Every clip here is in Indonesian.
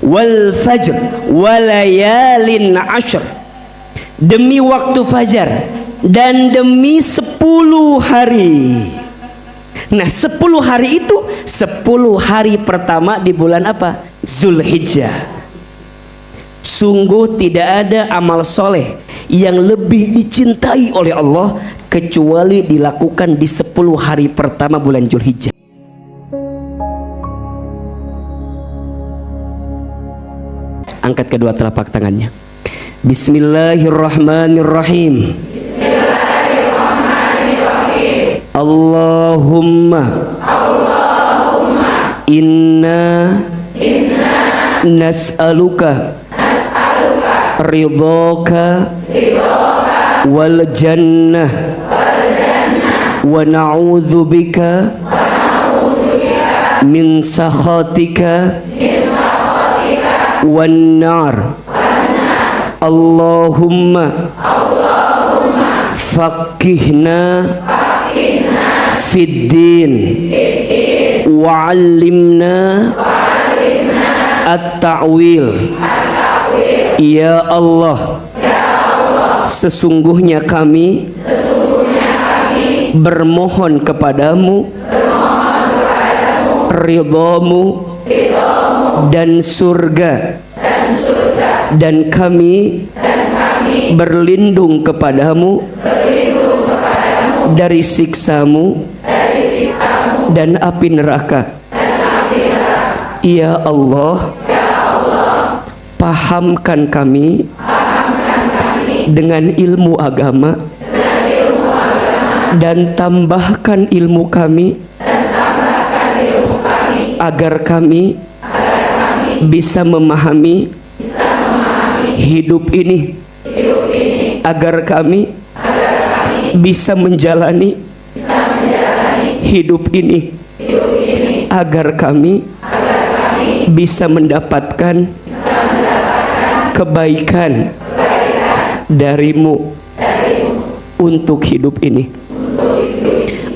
wal fajr walayalin ashr, demi waktu fajar dan demi 10 hari. Nah 10 hari itu 10 hari pertama di bulan apa? Zulhijjah. Sungguh tidak ada amal soleh yang lebih dicintai oleh Allah kecuali dilakukan di 10 hari pertama bulan Zulhijjah. Angkat kedua telapak tangannya. Bismillahirrahmanirrahim. Allahumma inna nas'aluka ridhaka wal jannah wa na'udzu bika min sakhatika wan nar. Allahumma faqihna fid din wa'allimna at-ta'wil. Ya Allah, sesungguhnya kami bermohon kepadamu ridhamu dan surga, dan kami berlindung kepadamu dari siksamu dan api neraka. Ya Allah, pahamkan kami dengan ilmu agama dan tambahkan ilmu kami agar kami bisa memahami hidup ini, agar kami bisa menjalani hidup ini, agar kami bisa mendapatkan kebaikan darimu untuk hidup ini.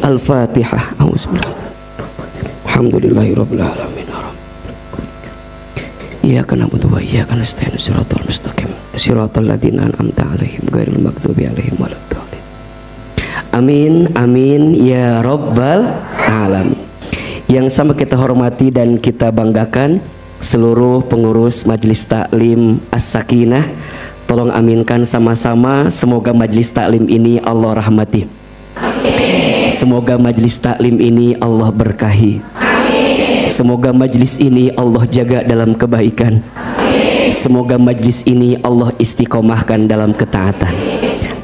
Al-Fatihah. Alhamdulillahirabbil alamin. Iyyaka na'budu wa iyyaka nasta'in. Shiratal mustaqim. Shiratal ladzina an'amta 'alaihim ghairil maghdubi 'alaihim waladdallin. Amin amin ya rabbal alamin. Yang sama kita hormati dan kita banggakan seluruh pengurus Majelis Taklim As-Sakinah, tolong aminkan sama-sama, semoga Majelis Taklim ini Allah rahmati. Amin. Semoga Majelis Taklim ini Allah berkahi. Amin. Semoga majelis ini Allah jaga dalam kebaikan. Amin. Semoga majelis ini Allah istiqomahkan dalam ketaatan.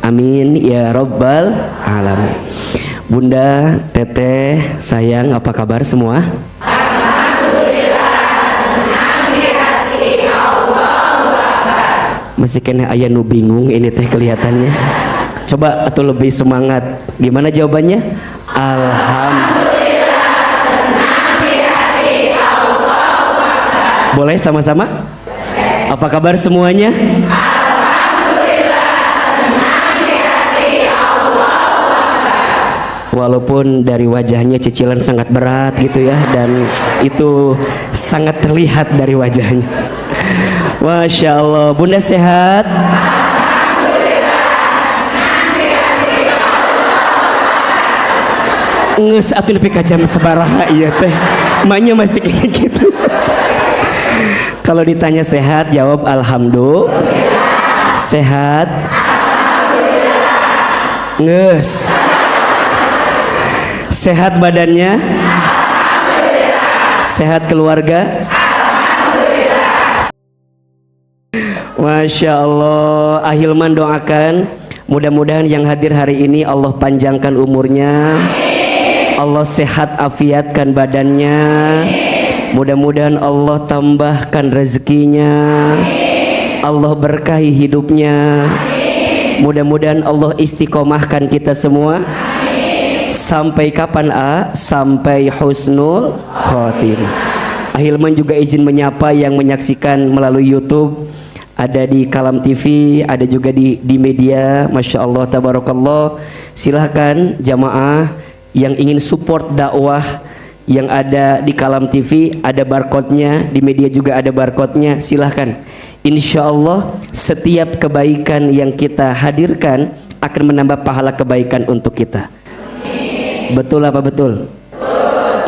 Amin ya rabbal alamin. Bunda, teteh, sayang, apa kabar semua? Masih kena aya nu bingung ini teh kelihatannya. Coba atau lebih semangat. Gimana jawabannya? Alhamdulillah senang di hati Allahu Akbar. Boleh sama-sama? Apa kabar semuanya? Alhamdulillah senang di hati Allahu Akbar. Walaupun dari wajahnya cicilan sangat berat gitu ya, dan itu sangat terlihat dari wajahnya. Masya Allah. Bunda sehat? Nges atuh nepi ka jam sabaraha ieu teh. Maknya masih kayak gitu. Kalau ditanya sehat, jawab alhamdulillah. Sehat? Alhamdulillah. Nges. Sehat badannya? Alhamdulillah. Sehat keluarga? Masya Allah. Ahilman doakan mudah-mudahan yang hadir hari ini Allah panjangkan umurnya. Allah sehat afiatkan badannya. Mudah-mudahan Allah tambahkan rezekinya. Allah berkahi hidupnya. Mudah-mudahan Allah istiqomahkan kita semua. Sampai kapan sampai husnul khotimah. Ahilman juga izin menyapa yang menyaksikan melalui YouTube. Ada di Kalam TV, ada juga di media. Masya Allah, tabarakallah. Silahkan jamaah yang ingin support dakwah, Yang ada di Kalam TV ada barcode-nya, di media juga ada barcode-nya. Silahkan. Insya Allah setiap kebaikan yang kita hadirkan akan menambah pahala kebaikan untuk kita. Betul apa betul?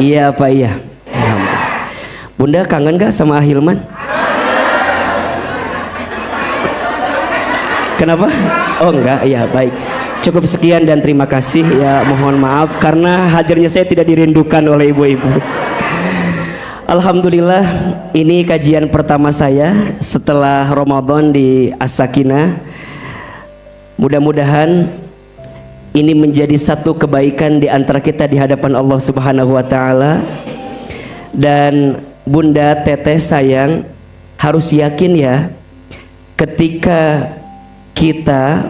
Iya apa iya? Bunda kangen gak sama Ahilman? Kenapa? Oh enggak, iya baik. Cukup sekian dan terima kasih ya, mohon maaf karena hadirnya saya tidak dirindukan oleh ibu-ibu. Alhamdulillah ini kajian pertama saya setelah Ramadan di As-Sakinah. Mudah-mudahan ini menjadi satu kebaikan di antara kita di hadapan Allah Subhanahu wa taala. Dan Bunda Teteh sayang harus yakin ya, ketika kita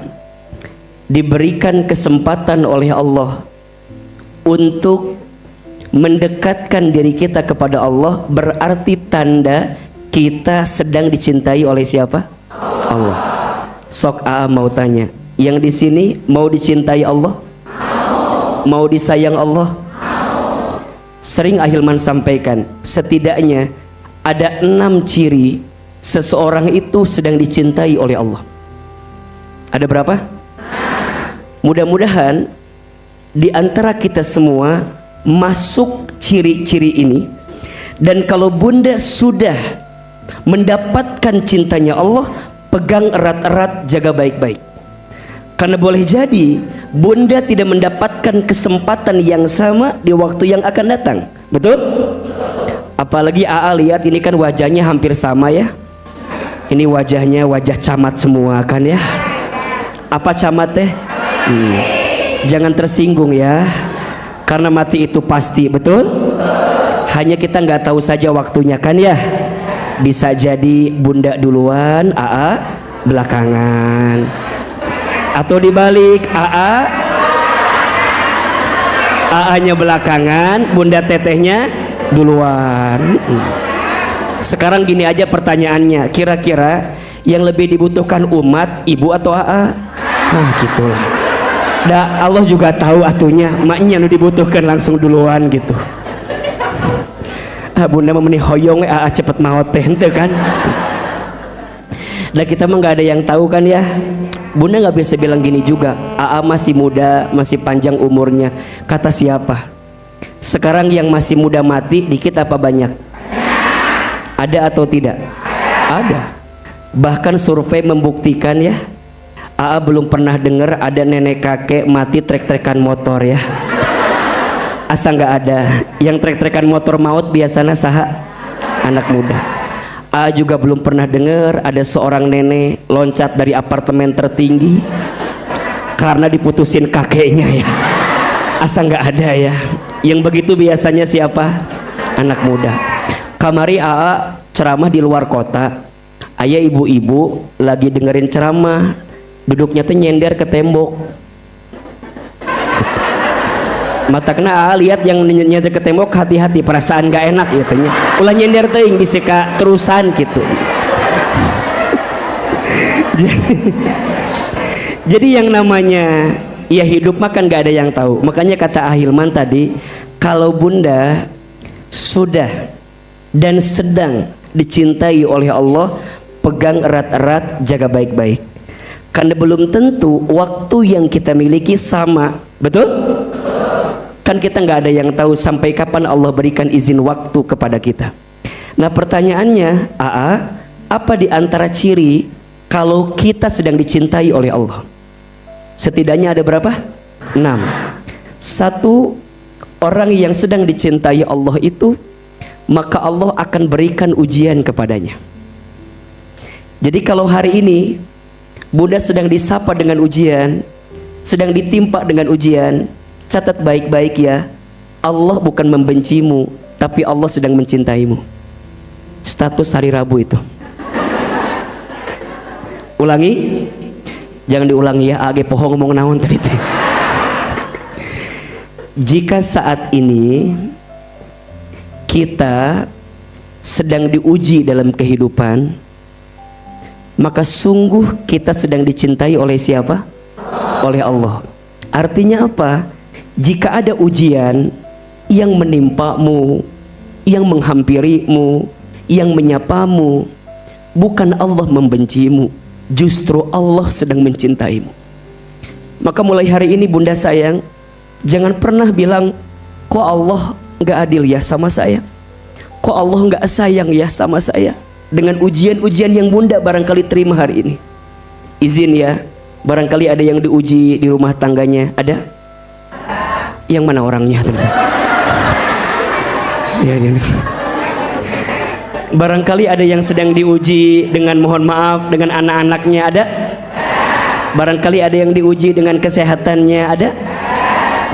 diberikan kesempatan oleh Allah untuk mendekatkan diri kita kepada Allah, berarti tanda kita sedang dicintai oleh siapa? Allah. Sok Aa mau tanya, yang di sini mau dicintai Allah? Mau disayang Allah? Sering Ahilman sampaikan, setidaknya ada 6 ciri seseorang itu sedang dicintai oleh Allah. Ada berapa? Mudah-mudahan di antara kita semua masuk ciri-ciri ini. Dan kalau Bunda sudah mendapatkan cintanya Allah, pegang erat-erat, jaga baik-baik. Karena boleh jadi Bunda tidak mendapatkan kesempatan yang sama di waktu yang akan datang. Betul? Apalagi Aa lihat ini kan wajahnya hampir sama ya. Ini wajahnya wajah camat semua kan ya. Apa camat teh? Jangan tersinggung ya, karena mati itu pasti. Betul? Hanya kita nggak tahu saja waktunya kan ya. Bisa jadi Bunda duluan, Aa belakangan, atau dibalik, Aa-nya belakangan, Bunda Tetehnya duluan. Sekarang gini aja pertanyaannya, kira-kira yang lebih dibutuhkan umat, ibu atau Aa? Nah gitulah. Dah Allah juga tahu atunya, maknya nu dibutuhkan langsung duluan gitu. Bunda mau menih hoyong Aa cepet maot teh henteu kan. Nah kita mah nggak ada yang tahu kan ya. Bunda nggak bisa bilang gini juga, Aa masih muda, masih panjang umurnya. Kata siapa? Sekarang yang masih muda mati dikit apa banyak? Ada atau tidak? Ada. Bahkan survei membuktikan ya, Aa belum pernah dengar ada nenek kakek mati trek-trekan motor ya. Asa nggak ada. Yang trek-trekan motor maut biasanya saha? Anak muda. Aa juga belum pernah dengar ada seorang nenek loncat dari apartemen tertinggi karena diputusin kakeknya ya. Asa nggak ada ya. Yang begitu biasanya siapa? Anak muda. Kamari Aa ceramah di luar kota. Ayah ibu-ibu lagi dengerin ceramah, duduknya tuh nyender ke tembok. Mata kena lihat yang nyender ke tembok, hati-hati, perasaan gak enak ya tanya. Ulah nyender teuing bisa ka terusan gitu. Jadi yang namanya ya hidup makan gak ada yang tahu. Makanya kata Ahilman tadi, kalau Bunda sudah dan sedang dicintai oleh Allah, pegang erat-erat, jaga baik-baik. Karena belum tentu waktu yang kita miliki sama. Betul? Kan kita nggak ada yang tahu sampai kapan Allah berikan izin waktu kepada kita. Nah pertanyaannya, Aa, apa di antara ciri kalau kita sedang dicintai oleh Allah? Setidaknya ada berapa? 6. 1, orang yang sedang dicintai Allah itu, maka Allah akan berikan ujian kepadanya. Jadi kalau hari ini Bunda sedang disapa dengan ujian, sedang ditimpa dengan ujian, catat baik-baik ya, Allah bukan membencimu, tapi Allah sedang mencintaimu. Status hari Rabu itu. Ulangi, jangan diulangi ya, age poho ngomong naon tadi teh. Jika saat ini kita sedang diuji dalam kehidupan, maka sungguh kita sedang dicintai oleh siapa? Oleh Allah. Artinya apa? Jika ada ujian, yang menimpamu, yang menghampirimu, yang menyapamu, bukan Allah membencimu, justru Allah sedang mencintaimu. Maka mulai hari ini bunda sayang, jangan pernah bilang, kok Allah gak adil ya sama saya, kok Allah gak sayang ya sama saya. Dengan ujian-ujian yang bunda barangkali terima hari ini. Izin ya, barangkali ada yang diuji di rumah tangganya. Ada? Yang mana orangnya? Ya, barangkali ada yang sedang diuji dengan mohon maaf dengan anak-anaknya. Ada? Barangkali ada yang diuji dengan kesehatannya. Ada?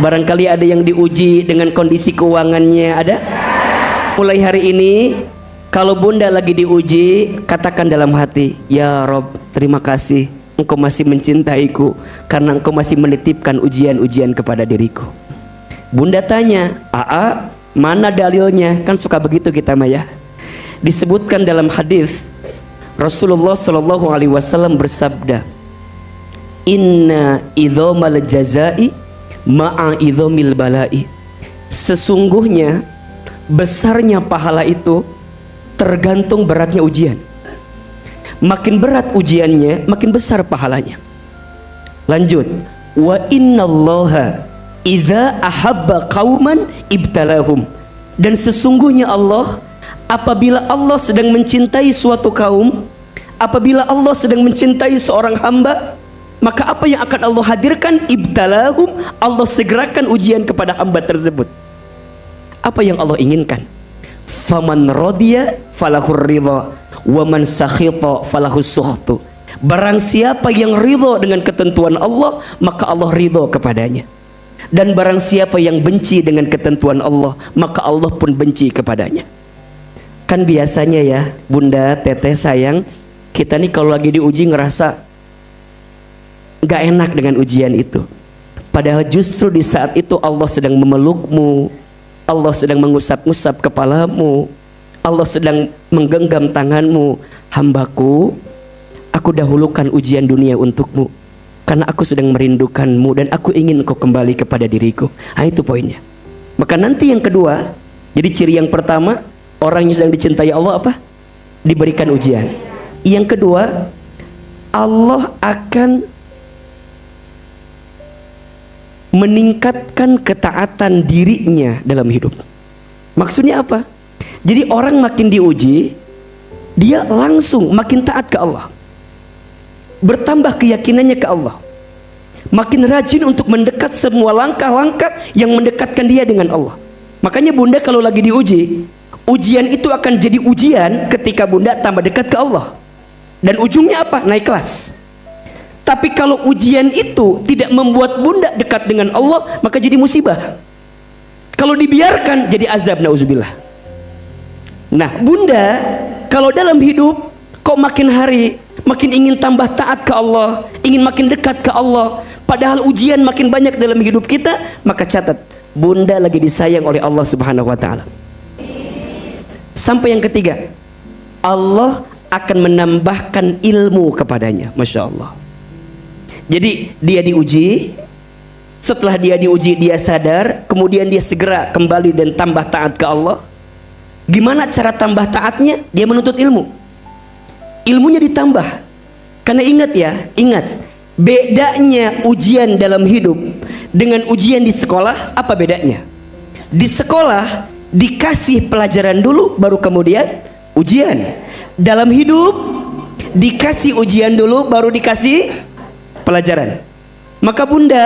Barangkali ada yang diuji dengan kondisi keuangannya. Ada? Mulai hari ini kalau bunda lagi diuji, katakan dalam hati, ya Rob, terima kasih Engkau masih mencintaiku karena Engkau masih menitipkan ujian-ujian kepada diriku. Bunda tanya, "Aa, mana dalilnya?" Kan suka begitu kita mah ya. Disebutkan dalam hadis Rasulullah Shallallahu Alaihi Wasallam bersabda, "Inna idhomal jazai ma'a idhomil balai." Sesungguhnya besarnya pahala itu tergantung beratnya ujian. Makin berat ujiannya, makin besar pahalanya. Lanjut, wa innallaha idza ahabba qauman ibtalahum. Dan sesungguhnya Allah, apabila Allah sedang mencintai suatu kaum, apabila Allah sedang mencintai seorang hamba, maka apa yang akan Allah hadirkan? Ibtalahum, Allah segerakan ujian kepada hamba tersebut. Apa yang Allah inginkan? Faman radiya falahur ridha wa man sakhita falahus sukhtu. Barang siapa yang ridha dengan ketentuan Allah, maka Allah ridha kepadanya. Dan barang siapa yang benci dengan ketentuan Allah, maka Allah pun benci kepadanya. Kan biasanya ya bunda, teteh sayang, kita nih kalau lagi diuji ngerasa gak enak dengan ujian itu. Padahal justru di saat itu Allah sedang memelukmu, Allah sedang mengusap-ngusap kepalamu, Allah sedang menggenggam tanganmu. Hambaku, aku dahulukan ujian dunia untukmu karena aku sedang merindukanmu dan aku ingin kau kembali kepada diriku. Nah, itu poinnya. Maka nanti yang kedua, jadi ciri yang pertama, orang yang sedang dicintai Allah apa? Diberikan ujian. Yang kedua, Allah akan meningkatkan ketaatan dirinya dalam hidup. Maksudnya apa? Jadi orang makin diuji, dia langsung makin taat ke Allah, bertambah keyakinannya ke Allah, makin rajin untuk mendekat semua langkah-langkah yang mendekatkan dia dengan Allah. Makanya bunda kalau lagi diuji, ujian itu akan jadi ujian ketika bunda tambah dekat ke Allah. Dan ujungnya apa? Naik kelas. Tapi kalau ujian itu tidak membuat bunda dekat dengan Allah, maka jadi musibah. Kalau dibiarkan jadi azab, nauzubillah. Nah bunda kalau dalam hidup kok makin hari makin ingin tambah taat ke Allah, ingin makin dekat ke Allah, padahal ujian makin banyak dalam hidup kita, maka catat, bunda lagi disayang oleh Allah Subhanahu wa Ta'ala. Sampai yang ketiga, Allah akan menambahkan ilmu kepadanya. Masya Allah. Jadi dia diuji, setelah dia diuji dia sadar, kemudian dia segera kembali dan tambah taat ke Allah. Gimana cara tambah taatnya? Dia menuntut ilmu. Ilmunya ditambah. Karena ingat ya, ingat, bedanya ujian dalam hidup dengan ujian di sekolah, apa bedanya? Di sekolah dikasih pelajaran dulu, baru kemudian ujian. Dalam hidup dikasih ujian dulu, baru dikasih pelajaran. Maka bunda,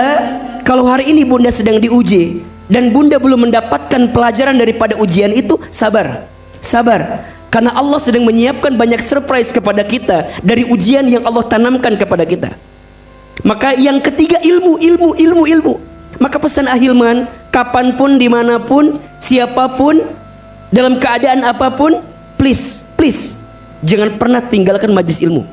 kalau hari ini bunda sedang diuji dan bunda belum mendapatkan pelajaran daripada ujian itu, sabar, sabar. Karena Allah sedang menyiapkan banyak surprise kepada kita dari ujian yang Allah tanamkan kepada kita. Maka yang ketiga, ilmu, ilmu, ilmu, ilmu. Maka pesan Ahilman, kapanpun, dimanapun, siapapun, dalam keadaan apapun, please, please, jangan pernah tinggalkan majlis ilmu.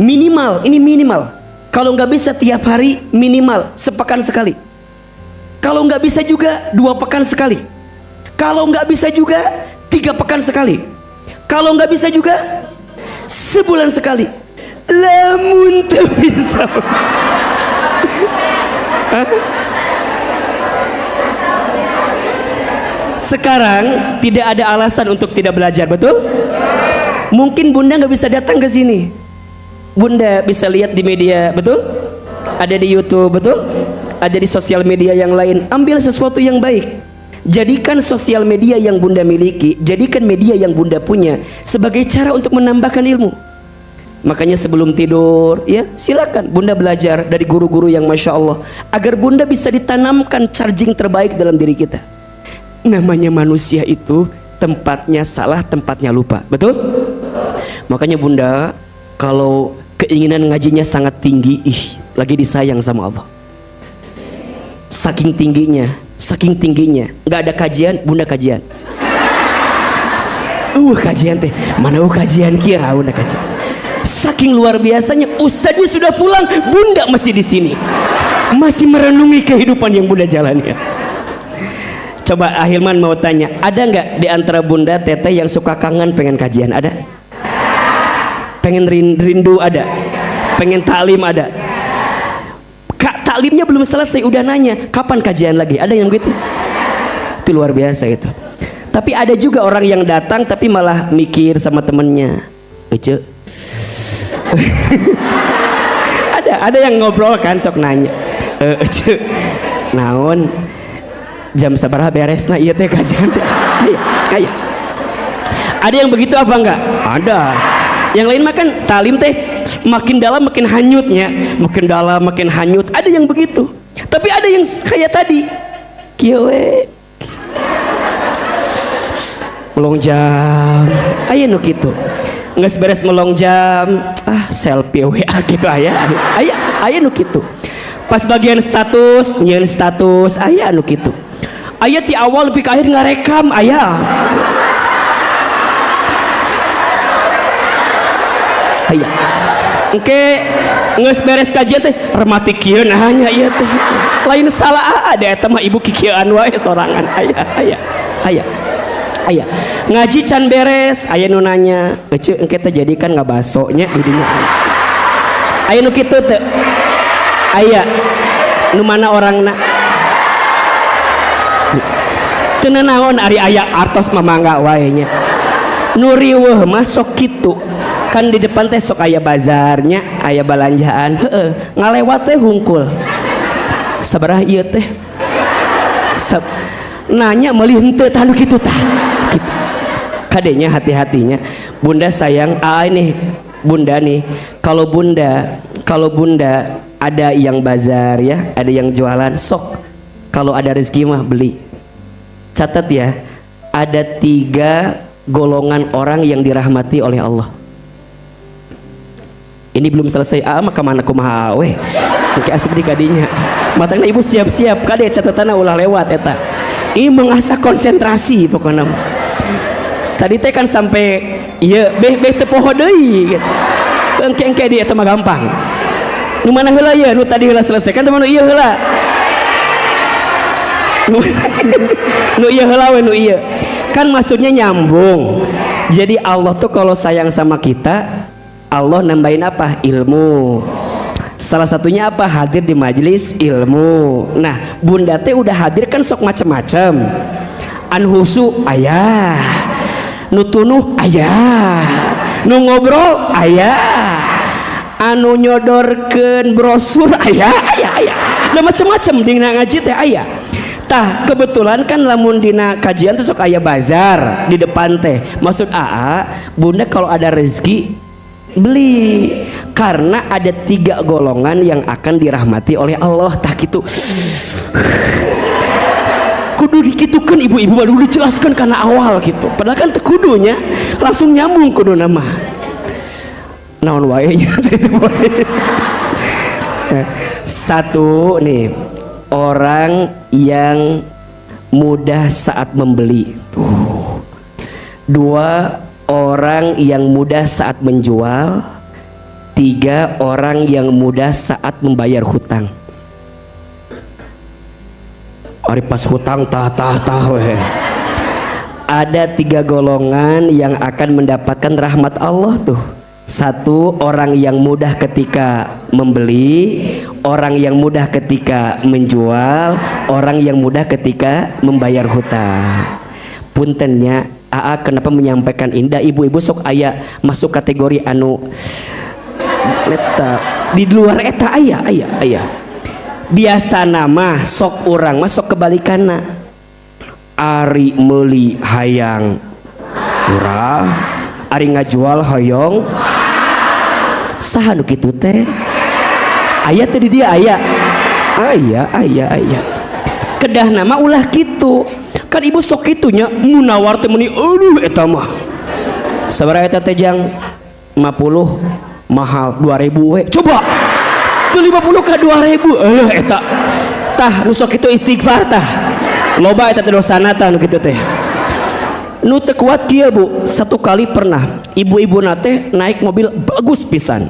Minimal, ini minimal. Kalau nggak bisa tiap hari, minimal sepekan sekali. Kalau nggak bisa juga 2 pekan sekali. Kalau nggak bisa juga 3 pekan sekali. Kalau nggak bisa juga sebulan sekali. Lamun tak bisa. Sekarang tidak ada alasan untuk tidak belajar, betul? Mungkin bunda nggak bisa datang ke sini, bunda bisa lihat di media, betul? Ada di YouTube, betul? Ada di sosial media yang lain. Ambil sesuatu yang baik. Jadikan sosial media yang bunda miliki, jadikan media yang bunda punya sebagai cara untuk menambahkan ilmu. Makanya sebelum tidur, ya silakan bunda belajar dari guru-guru yang masya Allah, agar bunda bisa ditanamkan charging terbaik dalam diri kita. Namanya manusia itu tempatnya salah, tempatnya lupa, betul? Makanya bunda, kalau keinginan ngajinya sangat tinggi, lagi disayang sama Allah. Saking tingginya, nggak ada kajian, bunda kajian. Kajian teh, mana kajian kira, bunda kajian. Saking luar biasanya, ustadznya sudah pulang, bunda masih di sini, masih merenungi kehidupan yang bunda jalani. Coba Ahilman mau tanya, ada nggak di antara bunda teteh yang suka kangen pengen kajian? Ada? Pengen rindu? Ada? Pengen taklim? Ada? Kak, taklimnya belum selesai udah nanya kapan kajian lagi? Ada yang begitu? Itu luar biasa itu. Tapi ada juga orang yang datang tapi malah mikir sama temennya, ada yang ngobrol kan, sok nanya, naon jam sabaraha beresna ieu teh kajian teh. Aya. Ada yang begitu apa enggak? Ada. Yang lain makan talim teh makin dalam makin hanyutnya, makin dalam makin hanyut. Ada yang begitu. Tapi ada yang kayak tadi, kieu we melong jam, aya nu kitu. Nggak beres melong jam, selfie WA gitu aya nu kitu. Pas bagian status, nyeun status, aya nu kitu. Aya ti awal lebih ke akhir ngarekam, aya. Engke geus beres kajian teh remati kieu nanya ieu teh. Lain salah ada eta mah ibu kikieuan wae sorangan, aya. Ngaji can beres, aya nu nanya, "Ece engke teh jadikan ngabasonya di dinya." Aya nu kitu teu? Aya. Nu mana orangna? Teu naon ari aya artos mamangga wae nya. Nu riweuh mah sok kitu. Kan di depan teh sok aya bazarnya, aya balanjaan, ngalewat teh hungkul. Sabaraha ieu teh? Nanya meuli henteu tah nu kitu tah. Gitu. Kadenya hati-hatinya bunda sayang ini bunda nih, kalau bunda ada yang bazar ya, ada yang jualan, sok kalau ada rezeki mah beli. Catat ya, ada 3 golongan orang yang dirahmati oleh Allah. Ini belum selesai, mah kemana kumaha we engke asup di kadinya matangna ibu siap-siap kade catatanna ulah lewat eta. Ini mengasah konsentrasi pokoknya. Tadi teh kan sampai iya beh teu poho deui gitu. Engke di eta mah gampang. Nu mana heula ye? Nu tadi heula selesai kan teman nu ieu heula. Nu ieu heula we nu ieu. Kan maksudnya nyambung. Jadi Allah tuh kalau sayang sama kita, Allah nambahin apa? Ilmu. Salah satunya apa? Hadir di majelis ilmu. Nah, bunda teh udah hadir kan sok macam-macam. An husu ayah, nu tunuh ayah, nu ngobrol ayah, anu nyodorkeun brosur ayah. Nah macam-macam dina ngaji teh ayah. Tah kebetulan kan lamun dina kajian teh sok aya bazar di depan teh. Maksud bunda kalau ada rezeki beli, karena ada 3 golongan yang akan dirahmati oleh Allah. Tah gitu kudu dikitukan ibu-ibu baru dijelaskan karena awal gitu, padahal kan tekudunya langsung nyambung kudu nama naon wae nya. Satu nih, orang yang mudah saat membeli. 2, orang yang mudah saat menjual. 3, orang yang mudah saat membayar hutang. Ari pas hutang tah weh. Ada 3 golongan yang akan mendapatkan rahmat Allah tuh. 1, orang yang mudah ketika membeli, orang yang mudah ketika menjual, orang yang mudah ketika membayar hutang. puntennya AA kenapa menyampaikan indah, ibu-ibu sok aya masuk kategori anu eta di luar eta aya biasa nama sok orang masuk kebalikanna ari meuli hayang murah, ari ngajual hoyong saha nu kitu teh aya teh di dia aya kedah nama ulah gitu kan ibu sok kitunya munawar teh meni eta mah sabaraha eta teh jang 50 mahal 2000 we coba tuh 50 ka 2000 eta tah nu sok kitu istighfar tah loba eta teh dosana tah nu kitu teh nu teu kuat kieu Bu. Satu kali pernah ibu-ibu nate naik mobil bagus pisan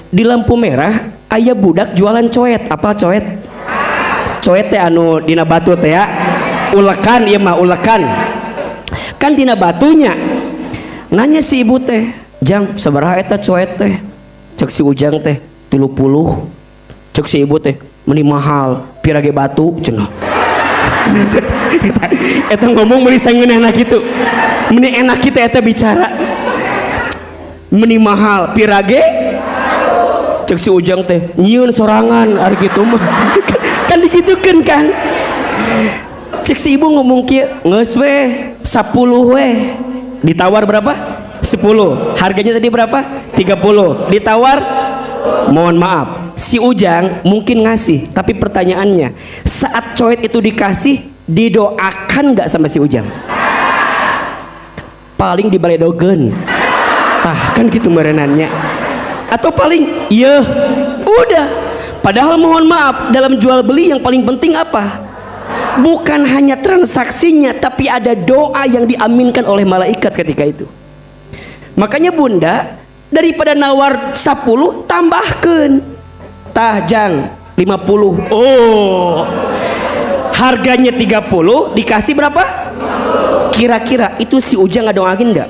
di lampu merah aya budak jualan coet. Apa coet? Coet teh anu dina batu teh ya ulekan, ieu mah ulekan kan dina batunya. Nanya si ibu teh, "Jang, sabaraha eta coet teh?" Cek si Ujang teh 30. Cek si ibu teh, "Meni mahal, pirage batu cenah." Eta ngomong meni sangeunana kitu. Meni enak kita eta bicara. Meni mahal, pirage cek si Ujang teh, "Nyieun sorangan ari kitu mah." Kan digitukeun kan. Cek si ibu ngomong kieu, "Geus we, 10 we." Ditawar berapa? 10. Harganya tadi berapa? 30. Ditawar, mohon maaf, si Ujang mungkin ngasih, tapi pertanyaannya, saat coet itu dikasih, didoakan nggak sama si Ujang? Paling dibaledogeun. Tah kan gitu merenannya. Atau paling, iya, udah. Padahal mohon maaf, dalam jual beli yang paling penting apa? Bukan hanya transaksinya, tapi ada doa yang diaminkan oleh malaikat ketika itu. Makanya bunda, daripada nawar 10 tambahkan tah jang 50. Oh, harganya 30 dikasih berapa? Kira-kira itu si Ujang ngadoakin enggak?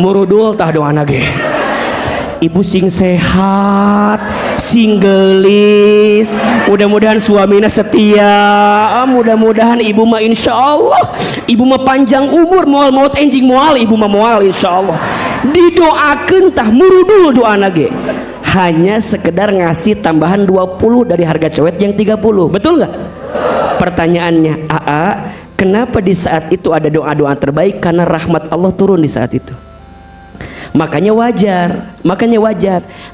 Murudul tah doana ge. Ibu sing sehat, sing gelis, mudah-mudahan suaminya setia, mudah-mudahan ibu mah insya Allah ibu mah panjang umur, moal maut enjing moal, ibu mah moal insya Allah. Didoakeun tah murudul doana ge. Hanya sekedar ngasih tambahan 20 dari harga cewek yang 30. Betul nggak? Pertanyaannya, kenapa di saat itu ada doa-doa terbaik? Karena rahmat Allah turun di saat itu. Makanya wajar.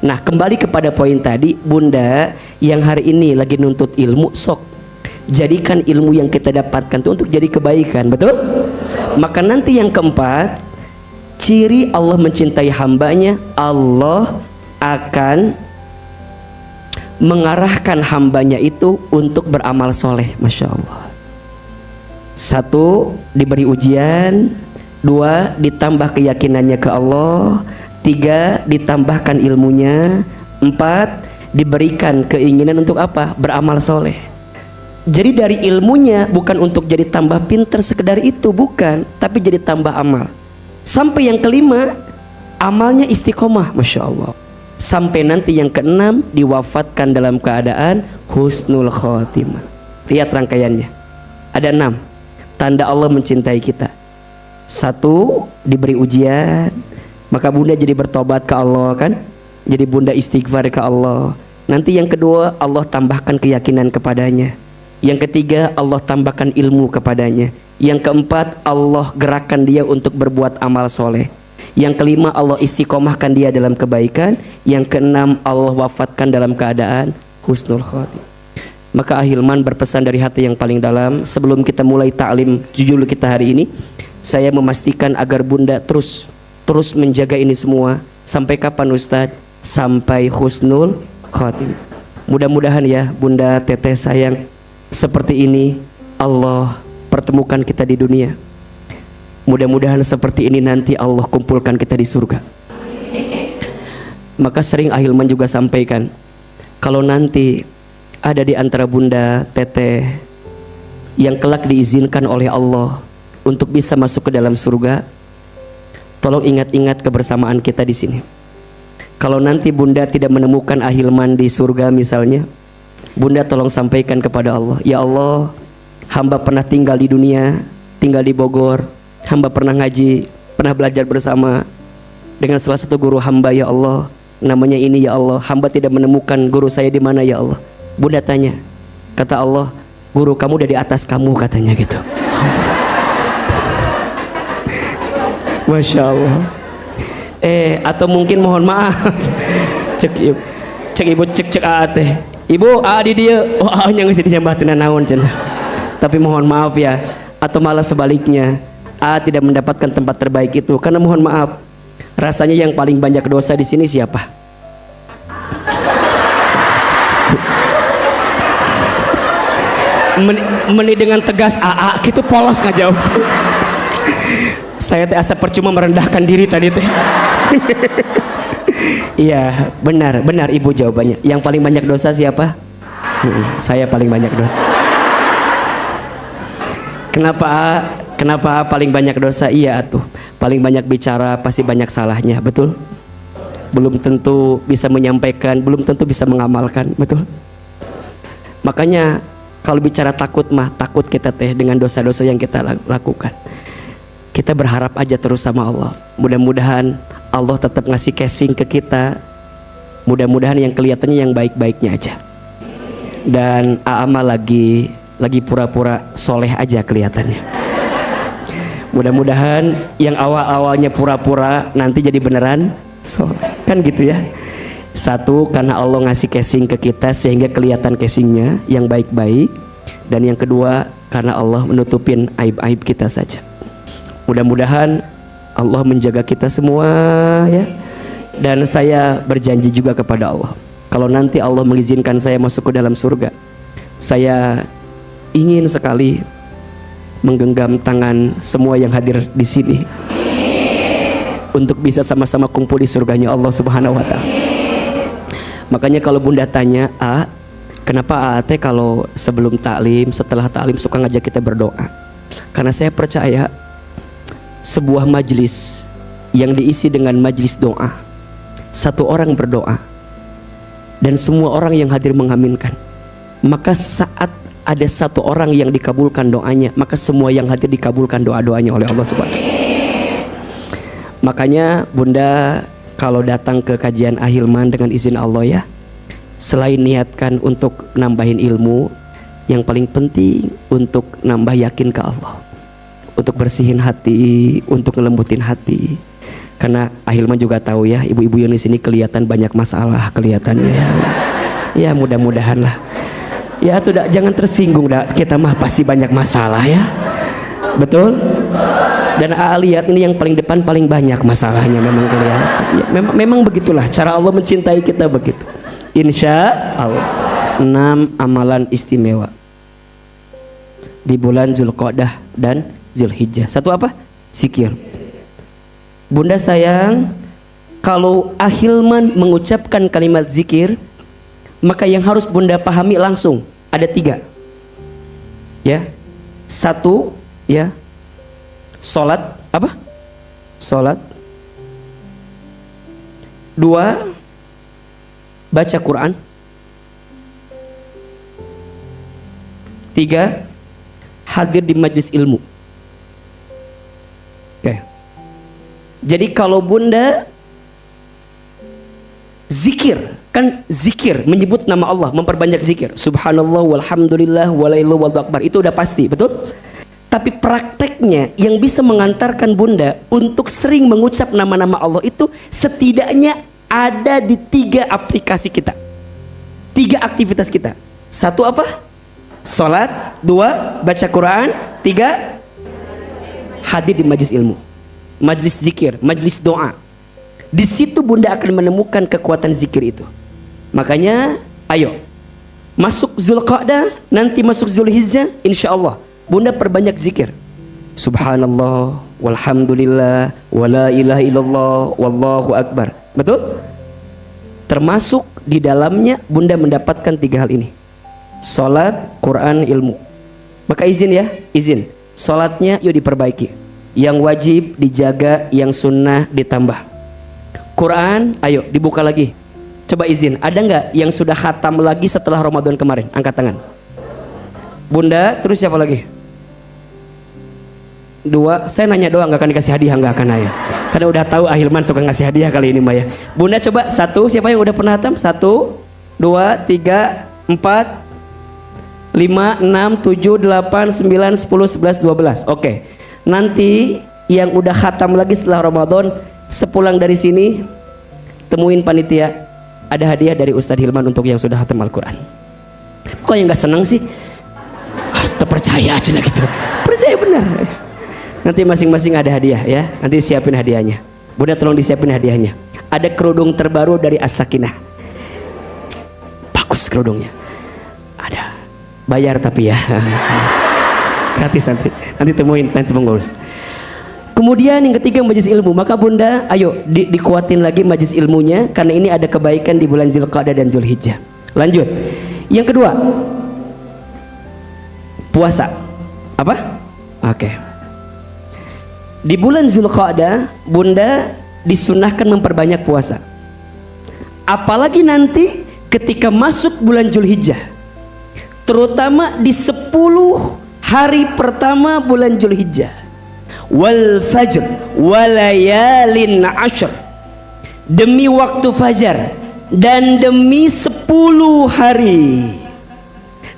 Nah, kembali kepada poin tadi, bunda yang hari ini lagi nuntut ilmu, sok jadikan ilmu yang kita dapatkan itu untuk jadi kebaikan. Betul? Maka nanti yang keempat, ciri Allah mencintai hambanya, Allah akan mengarahkan hambanya itu untuk beramal soleh. Masya Allah. 1, diberi ujian. 2, ditambah keyakinannya ke Allah. 3, ditambahkan ilmunya. 4, diberikan keinginan untuk apa? Beramal soleh. Jadi dari ilmunya bukan untuk jadi tambah pinter sekedar itu, bukan, tapi jadi tambah amal. Sampai yang kelima, amalnya istiqomah. Masya Allah. Sampai nanti yang keenam, diwafatkan dalam keadaan husnul khotimah. Lihat rangkaiannya, ada 6 tanda Allah mencintai kita. 1, diberi ujian, maka bunda jadi bertobat ke Allah kan, jadi bunda istighfar ke Allah. Nanti yang kedua, Allah tambahkan keyakinan kepadanya. Yang ketiga, Allah tambahkan ilmu kepadanya. Yang keempat, Allah gerakkan dia untuk berbuat amal soleh. Yang kelima, Allah istiqomahkan dia dalam kebaikan. Yang keenam, Allah wafatkan dalam keadaan husnul khotimah. Maka Ahilman berpesan dari hati yang paling dalam, sebelum kita mulai ta'lim judul kita hari ini, saya memastikan agar bunda terus menjaga ini semua. Sampai kapan Ustadz? Sampai husnul khotimah. Mudah-mudahan ya bunda teteh sayang, seperti ini Allah pertemukan kita di dunia. Mudah-mudahan seperti ini nanti Allah kumpulkan kita di surga. Maka sering Ahilman juga sampaikan, kalau nanti ada di antara bunda teteh yang kelak diizinkan oleh Allah untuk bisa masuk ke dalam surga, tolong ingat-ingat kebersamaan kita di sini. Kalau nanti bunda tidak menemukan Ahilman di surga misalnya, bunda tolong sampaikan kepada Allah, ya Allah, hamba pernah tinggal di dunia tinggal di Bogor. Hamba pernah ngaji, pernah belajar bersama dengan salah satu guru hamba, ya Allah. Namanya ini, ya Allah. Hamba tidak menemukan guru saya di mana, ya Allah. Bunda tanya, kata Allah, guru kamu udah di atas kamu, katanya gitu. Masya Allah. Atau mungkin mohon maaf, cek ibu cek teh, ibu di dia, yang ngisi dijambatin naon cenah. Tapi mohon maaf ya, atau malah sebaliknya, tidak mendapatkan tempat terbaik itu karena mohon maaf, rasanya yang paling banyak dosa di sini siapa? Meni dengan tegas gitu polos ngajawab. Saya teh asa percuma merendahkan diri tadi teh. Iya, benar ibu jawabannya. Yang paling banyak dosa siapa? Saya paling banyak dosa. Kenapa paling banyak dosa? Iya tuh, paling banyak bicara pasti banyak salahnya, betul? Belum tentu bisa menyampaikan, belum tentu bisa mengamalkan, betul? Makanya kalau bicara takut mah, takut kita teh dengan dosa-dosa yang kita lakukan. Kita berharap aja terus sama Allah. Mudah-mudahan Allah tetap ngasih casing ke kita. Mudah-mudahan yang kelihatannya yang baik-baiknya aja. Dan Aama lagi pura-pura soleh aja kelihatannya. Mudah-mudahan yang awal-awalnya pura-pura nanti jadi beneran soleh. Kan gitu ya. Satu, karena Allah ngasih casing ke kita sehingga kelihatan casingnya yang baik-baik. Dan yang kedua, karena Allah menutupin aib-aib kita saja. Mudah-mudahan Allah menjaga kita semua ya. Dan saya berjanji juga kepada Allah, kalau nanti Allah mengizinkan saya masuk ke dalam surga, saya ingin sekali menggenggam tangan semua yang hadir di sini untuk bisa sama-sama kumpul di surganya Allah Subhanahu wa Ta'ala. Makanya kalau Bunda tanya, kenapa teh kalau sebelum taklim, setelah taklim suka ngajak kita berdoa? Karena saya percaya sebuah majlis yang diisi dengan majlis doa, satu orang berdoa dan semua orang yang hadir mengaminkan, maka saat ada satu orang yang dikabulkan doanya, maka semua yang hadir dikabulkan doa-doanya oleh Allah Subhanahu wa Ta'ala. Makanya Bunda kalau datang ke kajian Ahilman dengan izin Allah ya, selain niatkan untuk nambahin ilmu, yang paling penting untuk nambah yakin ke Allah, untuk bersihin hati, untuk ngelembutin hati. Karena Ahilman juga tahu ya, ibu-ibu yang di sini kelihatan banyak masalah kelihatannya ya. Ya mudah-mudahan lah. Ya tuh jangan tersinggung dah, kita mah pasti banyak masalah ya. Betul? Dan lihat ini yang paling depan paling banyak masalahnya memang kelihatan. Ya, memang begitulah cara Allah mencintai kita begitu. Insya Allah. 6 amalan istimewa di bulan Zulqa'dah dan Zulhijjah. Satu apa? Zikir. Bunda sayang, kalau Ahilman mengucapkan kalimat zikir, maka yang harus Bunda pahami langsung ada 3. Ya. 1 ya. Salat apa? Salat. 2 baca Quran. 3 hadir di majlis ilmu. Oke. Jadi kalau Bunda zikir, kan zikir menyebut nama Allah, memperbanyak zikir. Subhanallah walhamdulillah walailu wallahu akbar, itu udah pasti, betul? Tapi prakteknya yang bisa mengantarkan Bunda untuk sering mengucap nama-nama Allah itu setidaknya ada di 3 aplikasi kita, 3 aktivitas kita. 1 apa? Salat. 2 baca Quran. 3 hadir di majlis ilmu, majlis zikir, majlis doa. Di situ Bunda akan menemukan kekuatan zikir itu. Makanya ayo masuk Zulqa'dah, nanti masuk Zulhijjah, insya Allah Bunda perbanyak zikir. Subhanallah walhamdulillah wala ilaha illallah wallahu akbar. Betul? Termasuk di dalamnya Bunda mendapatkan 3 hal ini: salat, Quran, ilmu. Maka izin ya, izin. Salatnya yuk diperbaiki, yang wajib dijaga, yang sunnah ditambah. Quran ayo dibuka lagi. Coba izin, ada nggak yang sudah khatam lagi setelah Ramadan kemarin? Angkat tangan. Bunda, terus siapa lagi? 2. Saya nanya doang, nggak akan dikasih hadiah, nggak akan ayah. Karena udah tahu Ahilman suka ngasih hadiah kali ini Mbak ya. Bunda coba 1, siapa yang udah pernah hatam? 1, 2, 3, 4, 5, 6, 7, 8, 9, 10, 11, 12. Oke. Nanti yang udah khatam lagi setelah Ramadan, sepulang dari sini temuin panitia, ada hadiah dari Ustadz Hilman untuk yang sudah khatam Al-Quran. Kok yang nggak seneng sih? Percaya aja lah gitu. Percaya benar. Nanti masing-masing ada hadiah ya. Nanti siapin hadiahnya. Bunda tolong disiapin hadiahnya. Ada kerudung terbaru dari As-Sakinah. Bagus kerudungnya. Ada. Bayar tapi ya. Gratis nanti. Nanti temuin nanti pengurus. Kemudian yang ketiga majelis ilmu. Maka Bunda ayo dikuatin lagi majelis ilmunya, karena ini ada kebaikan di bulan Zulqa'dah dan Zulhijjah. Lanjut. Yang kedua, puasa. Apa? Oke. Di bulan Zulqa'dah Bunda disunahkan memperbanyak puasa. Apalagi nanti ketika masuk bulan Zulhijjah, terutama di 10 hari pertama bulan Zulhijjah. Wal fajr walayalin ashr, demi waktu fajar dan demi 10 hari.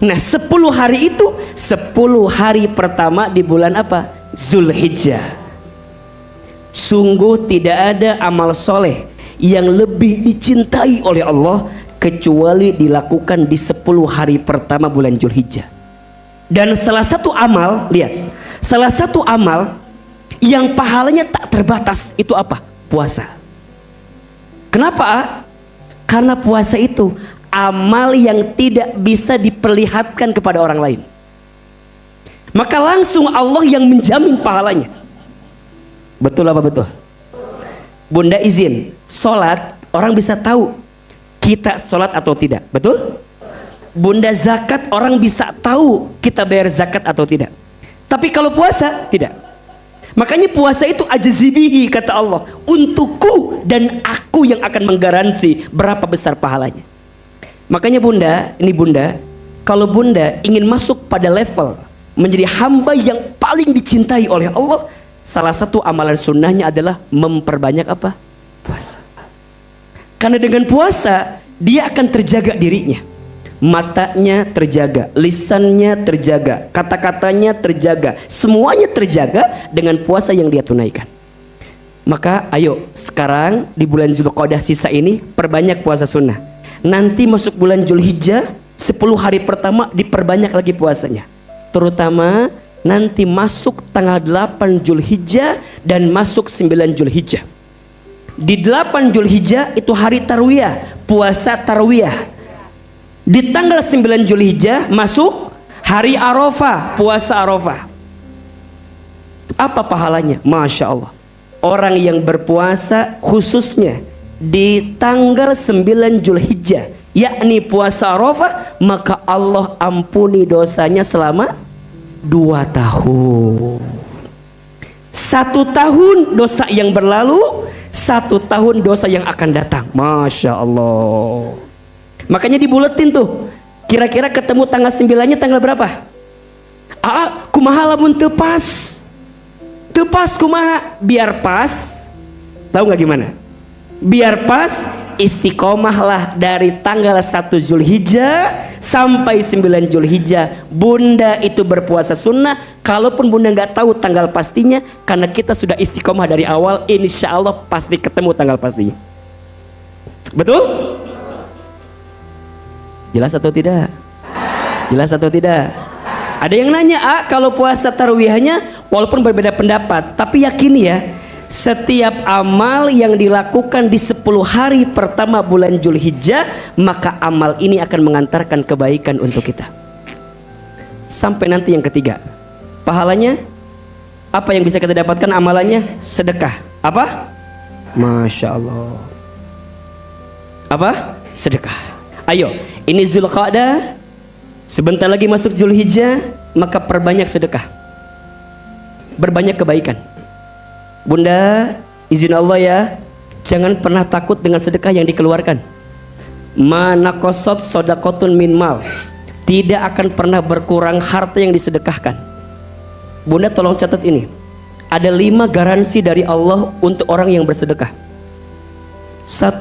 Nah 10 hari itu 10 hari pertama di bulan apa? Zulhijjah. Sungguh tidak ada amal soleh yang lebih dicintai oleh Allah kecuali dilakukan di 10 hari pertama bulan Zulhijjah. Dan salah satu amal, lihat, salah satu amal yang pahalanya tak terbatas itu apa? Puasa. Kenapa? Karena puasa itu amal yang tidak bisa diperlihatkan kepada orang lain. Maka langsung Allah yang menjamin pahalanya. Betul apa betul? Bunda izin, sholat orang bisa tahu kita sholat atau tidak. Betul? Bunda zakat orang bisa tahu kita bayar zakat atau tidak. Tapi kalau puasa tidak. Makanya puasa itu ajzibihi kata Allah, untukku dan aku yang akan menggaransi berapa besar pahalanya. Makanya Bunda, ini Bunda, kalau Bunda ingin masuk pada level menjadi hamba yang paling dicintai oleh Allah, salah satu amalan sunnahnya adalah memperbanyak apa? Puasa. Karena dengan puasa dia akan terjaga dirinya, matanya terjaga, lisannya terjaga, kata-katanya terjaga, semuanya terjaga dengan puasa yang dia tunaikan. Maka ayo sekarang di bulan Zulqa'dah sisa ini perbanyak puasa sunnah. Nanti masuk bulan Zulhijjah 10 hari pertama diperbanyak lagi puasanya. Terutama nanti masuk tanggal 8 Zulhijjah dan masuk 9 Zulhijjah. Di 8 Zulhijjah itu hari tarwiyah, puasa tarwiyah. Di tanggal 9 Zulhijjah masuk hari Arafah, puasa Arafah. Apa pahalanya? Masya Allah. Orang yang berpuasa khususnya di tanggal 9 Zulhijjah, yakni puasa Arafah, maka Allah ampuni dosanya selama 2 tahun. 1 tahun dosa yang berlalu, 1 tahun dosa yang akan datang. Masya Allah. Makanya dibuletin tuh, kira-kira ketemu tanggal 9-nya tanggal berapa? Kumaha lamun teu pas. Teu pas kumaha? Biar pas. Tahu nggak gimana? Biar pas, istiqomahlah dari tanggal 1 Zulhijjah sampai 9 Zulhijjah. Bunda itu berpuasa sunnah. Kalaupun Bunda nggak tahu tanggal pastinya, karena kita sudah istiqomah dari awal, insya Allah pasti ketemu tanggal pastinya. Betul? Jelas atau tidak? Jelas atau tidak? Ada yang nanya, kalau puasa tarawihnya, walaupun berbeda pendapat, tapi yakini ya, setiap amal yang dilakukan di 10 hari pertama bulan Zulhijjah, maka amal ini akan mengantarkan kebaikan untuk kita. Sampai nanti yang ketiga, pahalanya apa yang bisa kita dapatkan? Amalannya sedekah. Apa? Masya Allah. Apa? Sedekah. Ayo, ini Zulqa'dah, sebentar lagi masuk Zulhijjah, maka perbanyak sedekah, berbanyak kebaikan. Bunda, izin Allah ya, jangan pernah takut dengan sedekah yang dikeluarkan. Manaqasat shadaqatun min mal, tidak akan pernah berkurang harta yang disedekahkan. Bunda tolong catat ini, Ada 5 garansi dari Allah untuk orang yang bersedekah. 1,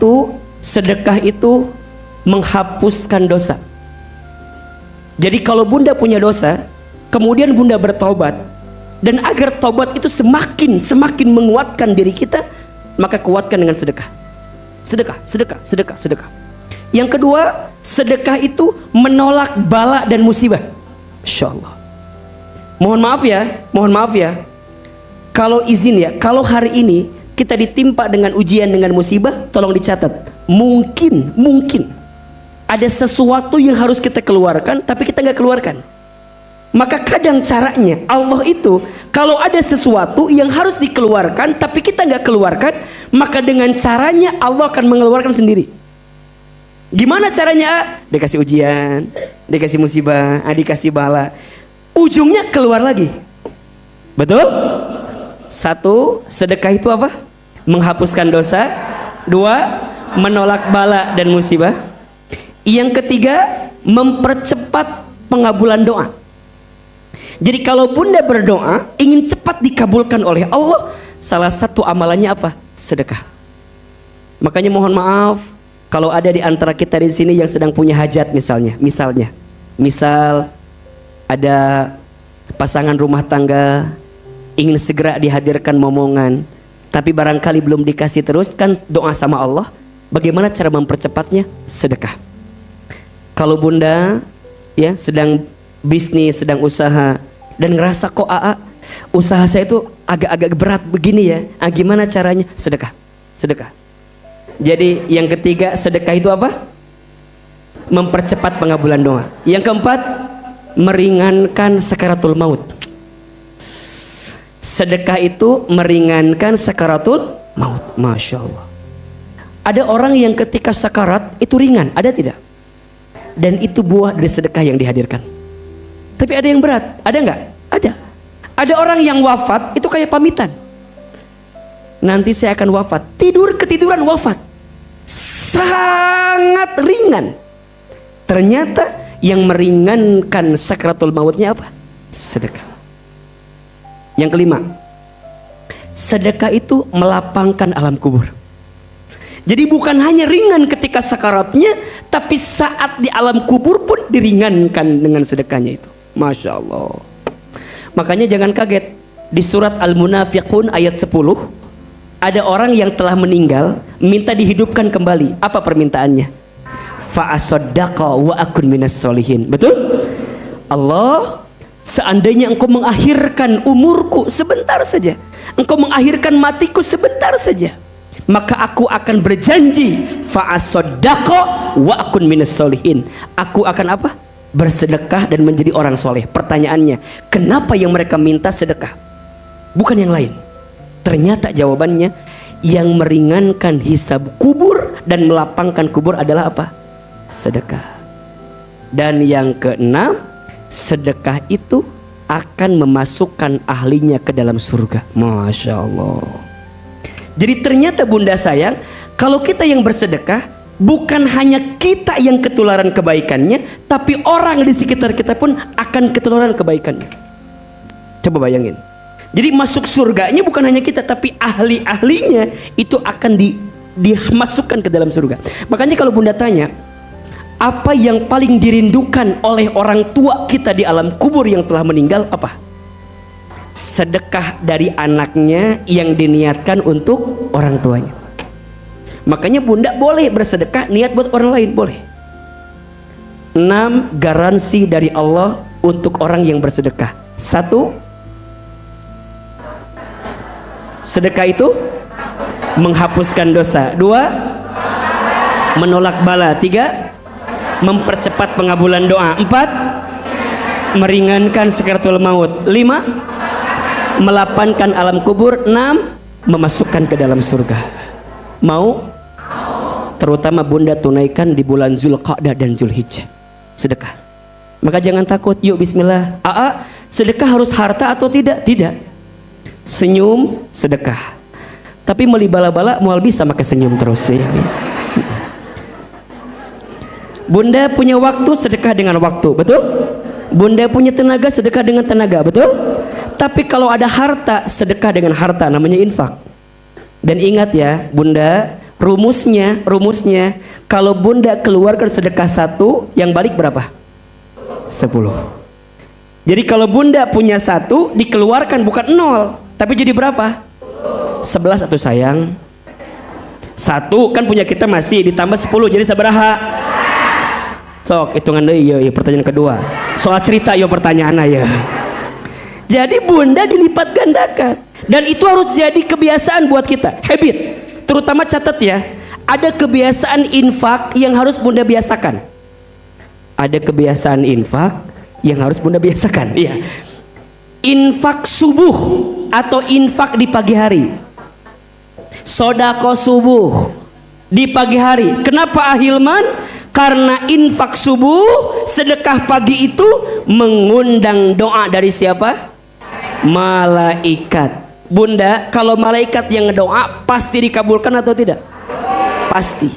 sedekah itu menghapuskan dosa. Jadi kalau bunda punya dosa, kemudian bunda bertaubat, dan agar taubat itu semakin menguatkan diri kita, maka kuatkan dengan sedekah. Sedekah. Yang kedua, sedekah itu menolak bala dan musibah. Insya Allah. Mohon maaf ya. Kalau izin ya, kalau hari ini kita ditimpa dengan ujian, dengan musibah, tolong dicatat. Mungkin ada sesuatu yang harus kita keluarkan, tapi kita nggak keluarkan. Maka kadang caranya Allah itu, kalau ada sesuatu yang harus dikeluarkan, tapi kita nggak keluarkan, maka dengan caranya Allah akan mengeluarkan sendiri. Gimana caranya? Dikasih ujian, dikasih musibah, dikasih bala, ujungnya keluar lagi. Betul? 1, sedekah itu apa? Menghapuskan dosa. 2, menolak bala dan musibah. Yang ketiga, mempercepat pengabulan doa. Jadi kalau bunda berdoa ingin cepat dikabulkan oleh Allah, salah satu amalannya apa? Sedekah. Makanya mohon maaf kalau ada di antara kita di sini yang sedang punya hajat, misal ada pasangan rumah tangga ingin segera dihadirkan momongan, tapi barangkali belum dikasih terus, kan doa sama Allah. Bagaimana cara mempercepatnya? Sedekah. Kalau bunda ya sedang bisnis, sedang usaha, dan ngerasa kok usaha saya itu agak-agak berat begini ya, gimana caranya? Sedekah. Jadi yang ketiga, sedekah itu apa? Mempercepat pengabulan doa. Yang keempat, meringankan sakaratul maut. Sedekah itu meringankan sakaratul maut. Masya Allah. Ada orang yang ketika sakarat itu ringan, ada tidak? Dan itu buah dari sedekah yang dihadirkan. Tapi ada yang berat, ada nggak? Ada. Ada orang yang wafat itu kayak pamitan. Nanti saya akan wafat. Ketiduran wafat. Sangat ringan. Ternyata yang meringankan sakaratul mautnya apa? Sedekah. Yang kelima, sedekah itu melapangkan alam kubur. Jadi bukan hanya ringan ketika sakaratnya, tapi saat di alam kubur pun diringankan dengan sedekahnya itu. Masya Allah. Makanya jangan kaget, di surat Al-Munafiqun ayat 10 ada orang yang telah meninggal minta dihidupkan kembali. Apa permintaannya? Fa'asaddaqa wa akun minas solihin. Betul? Allah, seandainya engkau mengakhirkan umurku sebentar saja, engkau mengakhirkan matiku sebentar saja, maka aku akan berjanji fa'asaddaqa wa akun minas solihin. Aku akan apa? Bersedekah dan menjadi orang soleh. Pertanyaannya, kenapa yang mereka minta sedekah? Bukan yang lain. Ternyata jawabannya, yang meringankan hisab kubur dan melapangkan kubur adalah apa? Sedekah. Dan yang keenam, sedekah itu akan memasukkan ahlinya ke dalam surga. Masya Allah. Jadi ternyata bunda sayang, kalau kita yang bersedekah, bukan hanya kita yang ketularan kebaikannya, tapi orang di sekitar kita pun akan ketularan kebaikannya. Coba bayangin. Jadi masuk surganya bukan hanya kita, tapi ahli-ahlinya itu akan dimasukkan ke dalam surga. Makanya kalau bunda tanya, apa yang paling dirindukan oleh orang tua kita di alam kubur yang telah meninggal, apa? Sedekah dari anaknya yang diniatkan untuk orang tuanya. Makanya bunda boleh bersedekah niat buat orang lain, boleh. 6 garansi dari Allah untuk orang yang bersedekah. 1, sedekah itu menghapuskan dosa. 2, menolak bala. 3, mempercepat pengabulan doa. 4, meringankan sakaratul maut. 5, melapangkan alam kubur. 6, memasukkan ke dalam surga. Mau? Terutama bunda tunaikan di bulan Zulqa'dah dan Zulhijjah. Sedekah. Maka jangan takut, yuk bismillah. Sedekah harus harta atau tidak? Tidak. Senyum sedekah. Tapi meli bala-bala mual bisa pakai senyum terus ya. Bunda punya waktu, sedekah dengan waktu, betul? Bunda punya tenaga, sedekah dengan tenaga, betul? Tapi kalau ada harta, sedekah dengan harta namanya infak. Dan ingat ya bunda, rumusnya kalau bunda keluarkan sedekah 1, yang balik berapa? 10. Jadi kalau bunda punya 1, dikeluarkan bukan 0, tapi jadi berapa? 11 atau sayang? 1 kan punya kita masih, ditambah 10 jadi sabaraha? Sok hitungan deh. Ya pertanyaan kedua soal cerita ya pertanyaan ya. Jadi bunda dilipat gandakan, dan itu harus jadi kebiasaan buat kita, habit. Terutama catat ya, ada kebiasaan infak yang harus bunda biasakan. Ada kebiasaan infak yang harus bunda biasakan. Iya. Infak subuh atau infak di pagi hari. Sodako subuh di pagi hari. Kenapa Ahilman? Karena infak subuh, sedekah pagi itu mengundang doa dari siapa? Malaikat. Bunda, kalau malaikat yang ngedoa pasti dikabulkan atau tidak? Pasti.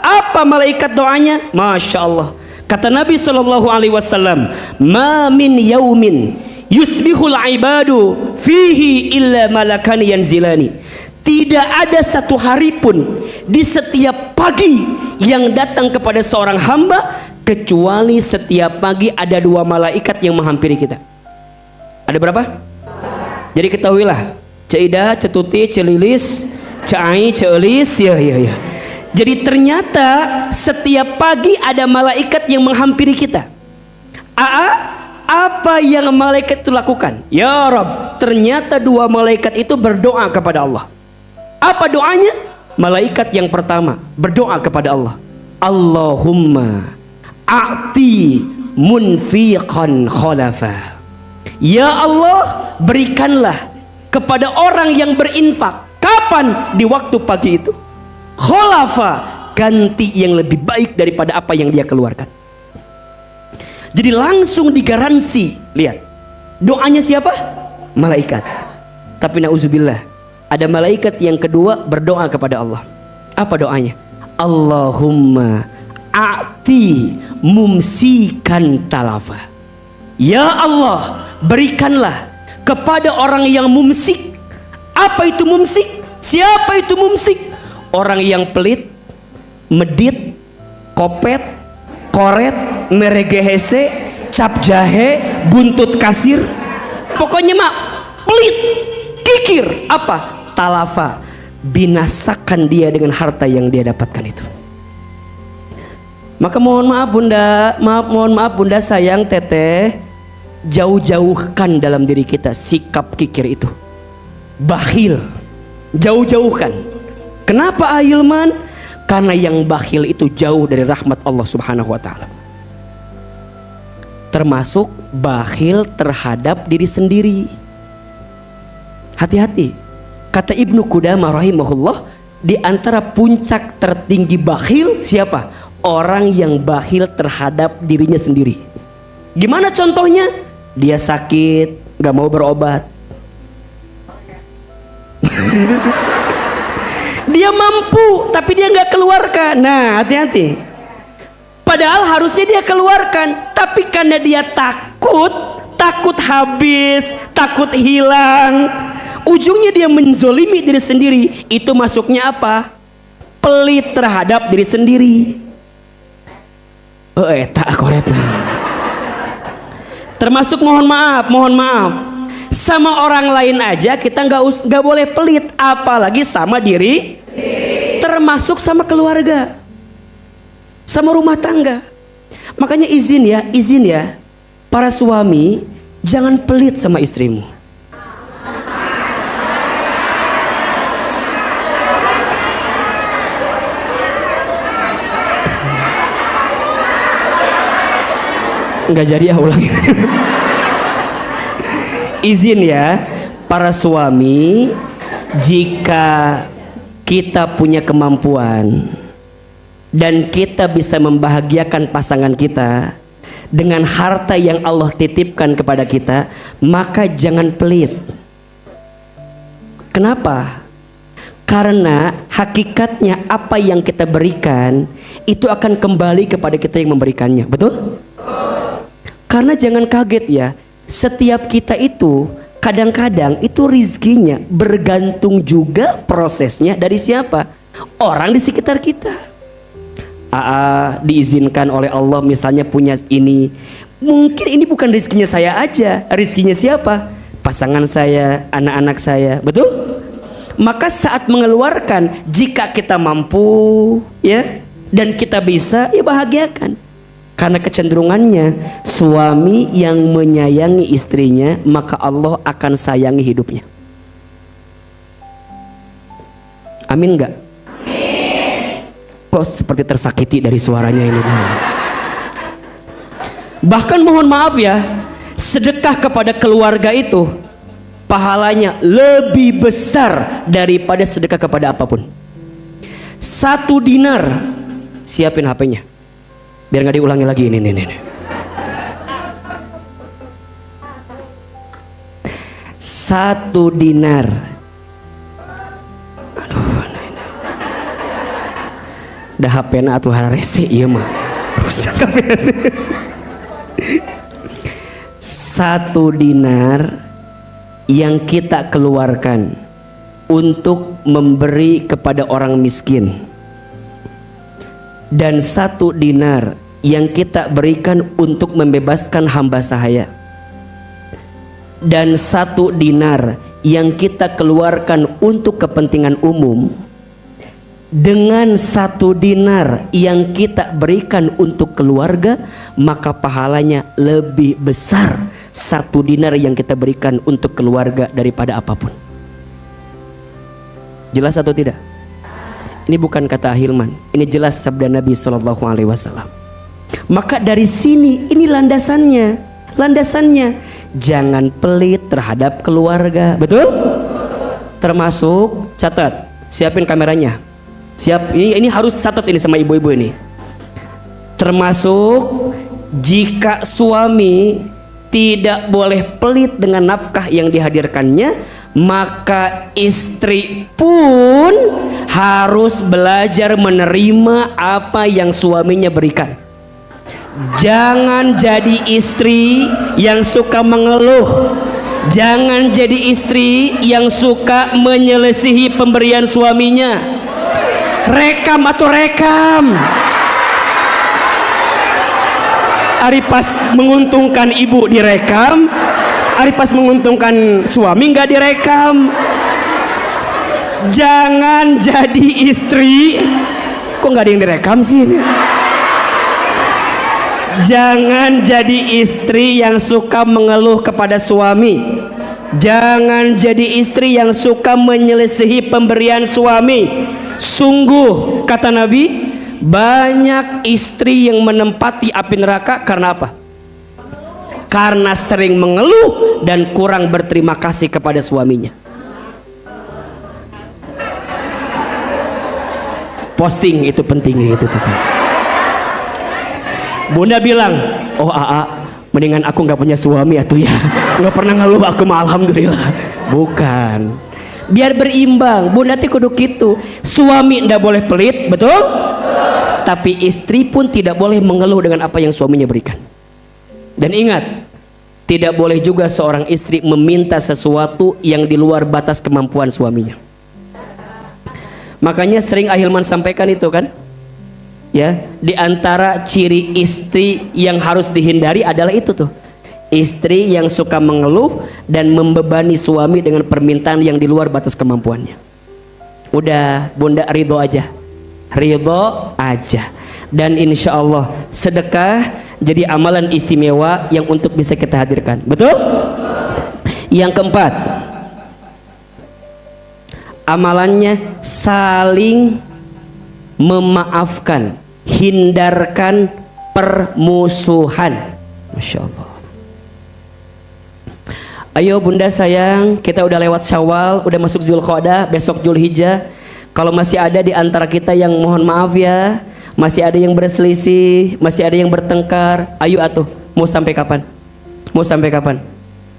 Apa malaikat doanya? Masya Allah. Kata Nabi SAW, ma min yaumin yusbihul ibadu fihi illa malakani yanzilani. Tidak ada satu hari pun di setiap pagi yang datang kepada seorang hamba, kecuali setiap pagi ada 2 malaikat yang menghampiri kita. Ada berapa? Jadi ketahuilah, Cida, Cetuti, Celilis, Cai, Celis, ya. Jadi ternyata setiap pagi ada malaikat yang menghampiri kita. Apa yang malaikat itu lakukan? Ya Rabb, ternyata 2 malaikat itu berdoa kepada Allah. Apa doanya? Malaikat yang pertama berdoa kepada Allah, Allahumma a'ti munfiqan khalafa. Ya Allah, berikanlah kepada orang yang berinfak. Kapan? Di waktu pagi itu. Khalafa, ganti yang lebih baik daripada apa yang dia keluarkan. Jadi langsung digaransi. Lihat, doanya siapa? Malaikat. Tapi na'udzubillah, ada malaikat yang kedua berdoa kepada Allah. Apa doanya? Allahumma a'ti mumsikan talafa. Ya Allah, berikanlah kepada orang yang mumsik. Apa itu mumsik? Siapa itu mumsik? Orang yang pelit, medit, kopet, koret, meregehese, cap jahe, buntut kasir. Pokoknya mah pelit, kikir. Apa? Talafa. Binasakan dia dengan harta yang dia dapatkan itu. Maka mohon maaf bunda, mohon maaf bunda sayang teteh, jauh-jauhkan dalam diri kita sikap kikir itu. Bakhil, jauh-jauhkan. Kenapa Ahilman? Karena yang bakhil itu jauh dari rahmat Allah Subhanahu wa ta'ala. Termasuk bakhil terhadap diri sendiri. Hati-hati. Kata Ibnu Qudamah rahimahullah, di antara puncak tertinggi bakhil siapa? Orang yang bakhil terhadap dirinya sendiri. Gimana contohnya? Dia sakit, gak mau berobat. Dia mampu, tapi dia gak keluarkan. Nah, hati-hati. Padahal harusnya dia keluarkan, tapi karena dia takut habis, takut hilang, ujungnya dia menzolimi diri sendiri. Itu masuknya apa? Pelit terhadap diri sendiri. Tak koretna. Termasuk mohon maaf, sama orang lain aja kita nggak boleh pelit, apalagi sama diri. Termasuk sama keluarga, sama rumah tangga. Makanya izin ya, para suami jangan pelit sama istrimu. Nggak jadi ya, ulangi. Izin ya, para suami, jika kita punya kemampuan dan kita bisa membahagiakan pasangan kita dengan harta yang Allah titipkan kepada kita, maka jangan pelit. Kenapa? Karena hakikatnya apa yang kita berikan itu akan kembali kepada kita yang memberikannya. Betul? Karena jangan kaget ya, setiap kita itu kadang-kadang itu rizkinya bergantung juga prosesnya dari siapa? Orang di sekitar kita. Diizinkan oleh Allah misalnya punya ini, mungkin ini bukan rizkinya saya aja, rizkinya siapa? Pasangan saya, anak-anak saya, betul? Maka saat mengeluarkan, jika kita mampu ya dan kita bisa, ya bahagiakan. Karena kecenderungannya suami yang menyayangi istrinya, maka Allah akan sayangi hidupnya. Amin enggak? Kok seperti tersakiti dari suaranya ini? Bahkan mohon maaf ya, sedekah kepada keluarga itu pahalanya lebih besar daripada sedekah kepada apapun. 1 dinar, siapin HP-nya biar nggak diulangi lagi ini. 1 dinar, dah HP-na atuh hararese ieu mah rusak HP-na. 1 dinar yang kita keluarkan untuk memberi kepada orang miskin, dan 1 dinar yang kita berikan untuk membebaskan hamba sahaya, dan 1 dinar yang kita keluarkan untuk kepentingan umum, dengan 1 dinar yang kita berikan untuk keluarga, maka pahalanya lebih besar 1 dinar yang kita berikan untuk keluarga daripada apapun. Jelas atau tidak? Ini bukan kata Ahilman, ini jelas sabda Nabi SAW. Maka dari sini, ini landasannya, jangan pelit terhadap keluarga, betul? Termasuk, catat, siapin kameranya, siap, ini harus catat ini sama ibu-ibu ini. Termasuk jika suami tidak boleh pelit dengan nafkah yang dihadirkannya, maka istri pun harus belajar menerima apa yang suaminya berikan. Jangan jadi istri yang suka mengeluh, jangan jadi istri yang suka menyelisihi pemberian suaminya. Rekam. Ari pas menguntungkan ibu direkam, ari pas menguntungkan suami nggak direkam. Jangan jadi istri, kok nggak ada yang direkam sih ini? Jangan jadi istri yang suka mengeluh kepada suami. Jangan jadi istri yang suka menyelisihi pemberian suami. Sungguh kata Nabi, banyak istri yang menempati api neraka karena apa? Karena sering mengeluh dan kurang berterima kasih kepada suaminya. Posting itu penting itu. Bunda bilang, oh mendingan aku nggak punya suami atuh ya, nggak pernah ngeluh aku mah alhamdulillah. Bukan, biar berimbang. Bunda teh kudu gitu. Suami ndak boleh pelit, betul? Tapi istri pun tidak boleh mengeluh dengan apa yang suaminya berikan. Dan ingat, tidak boleh juga seorang istri meminta sesuatu yang di luar batas kemampuan suaminya. Makanya sering Ahilman sampaikan itu kan, ya, di antara ciri istri yang harus dihindari adalah itu tuh, istri yang suka mengeluh dan membebani suami dengan permintaan yang di luar batas kemampuannya. Udah, Bunda ridho aja, dan insya Allah sedekah jadi amalan istimewa yang untuk bisa kita hadirkan, betul? Yang keempat, amalannya saling memaafkan, hindarkan permusuhan. Masya Allah. Ayo Bunda sayang, kita udah lewat Syawal, udah masuk Zulqa'dah, besok Zulhijjah. Kalau masih ada di antara kita yang mohon maaf ya, masih ada yang berselisih, masih ada yang bertengkar, ayo atuh, mau sampai kapan?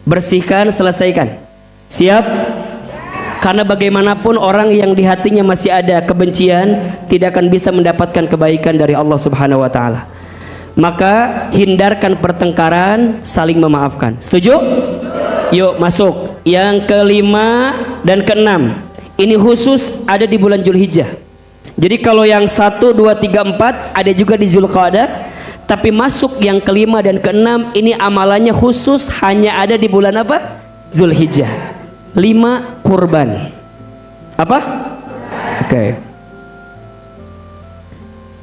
Bersihkan, selesaikan. Siap? Karena bagaimanapun orang yang di hatinya masih ada kebencian tidak akan bisa mendapatkan kebaikan dari Allah Subhanahu wa taala. Maka hindarkan pertengkaran, saling memaafkan. Setuju? Yuk masuk. Yang kelima dan keenam. Ini khusus ada di bulan Zulhijjah. Jadi kalau yang 1, 2, 3, 4 ada juga di Zulqa'dah. Tapi masuk yang kelima dan keenam ini amalannya khusus hanya ada di bulan apa? Zulhijjah. 5 kurban. Apa? Oke.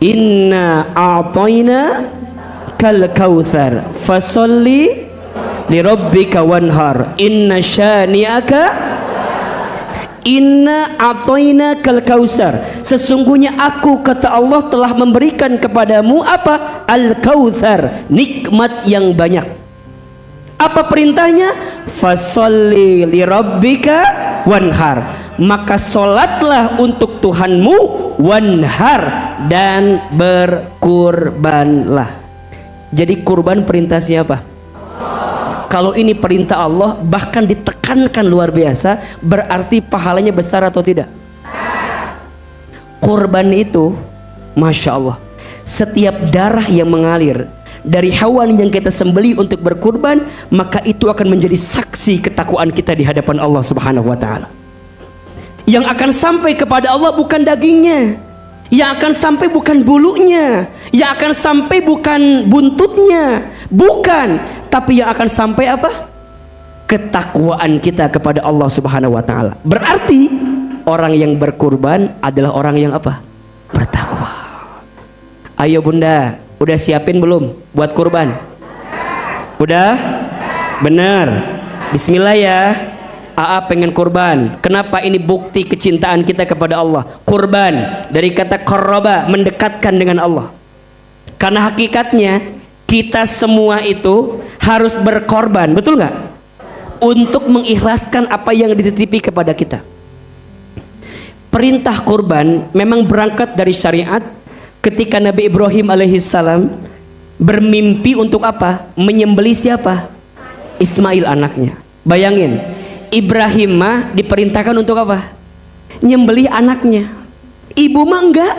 Inna a'tayna kal kautsar fasolli li rabbika wanhar inna syani'aka inna a'tayna kal kautsar, sesungguhnya aku kata Allah telah memberikan kepadamu apa? Al kautsar, nikmat yang banyak. Apa perintahnya? Fasolli li rabbika wanhar, maka solatlah untuk Tuhanmu, wanhar, dan berkurbanlah. Jadi kurban perintah siapa? Kalau ini perintah Allah, bahkan ditekankan luar biasa, berarti pahalanya besar atau tidak? Kurban itu, Masya Allah, setiap darah yang mengalir dari hewan yang kita sembelih untuk berkurban, maka itu akan menjadi saksi ketakwaan kita di hadapan Allah Subhanahu wa Ta'ala. Yang akan sampai kepada Allah bukan dagingnya, yang akan sampai bukan bulunya, yang akan sampai bukan buntutnya, bukan, tapi yang akan sampai apa? Ketakwaan kita kepada Allah Subhanahu wa Ta'ala. Berarti orang yang berkurban adalah orang yang apa? Bertakwa. Ayo bunda, udah siapin belum buat kurban? Udah? Bener. Bismillah ya. AA pengen kurban. Kenapa? Ini bukti kecintaan kita kepada Allah. Kurban dari kata qarraba, mendekatkan dengan Allah. Karena hakikatnya kita semua itu harus berkorban, betul nggak? Untuk mengikhlaskan apa yang dititipi kepada kita. Perintah kurban memang berangkat dari syariat ketika Nabi Ibrahim alaihissalam bermimpi untuk apa? Menyembelih siapa? Ismail anaknya. Bayangin, Ibrahim mah diperintahkan untuk apa? Nyembelih anaknya. Ibu mah enggak.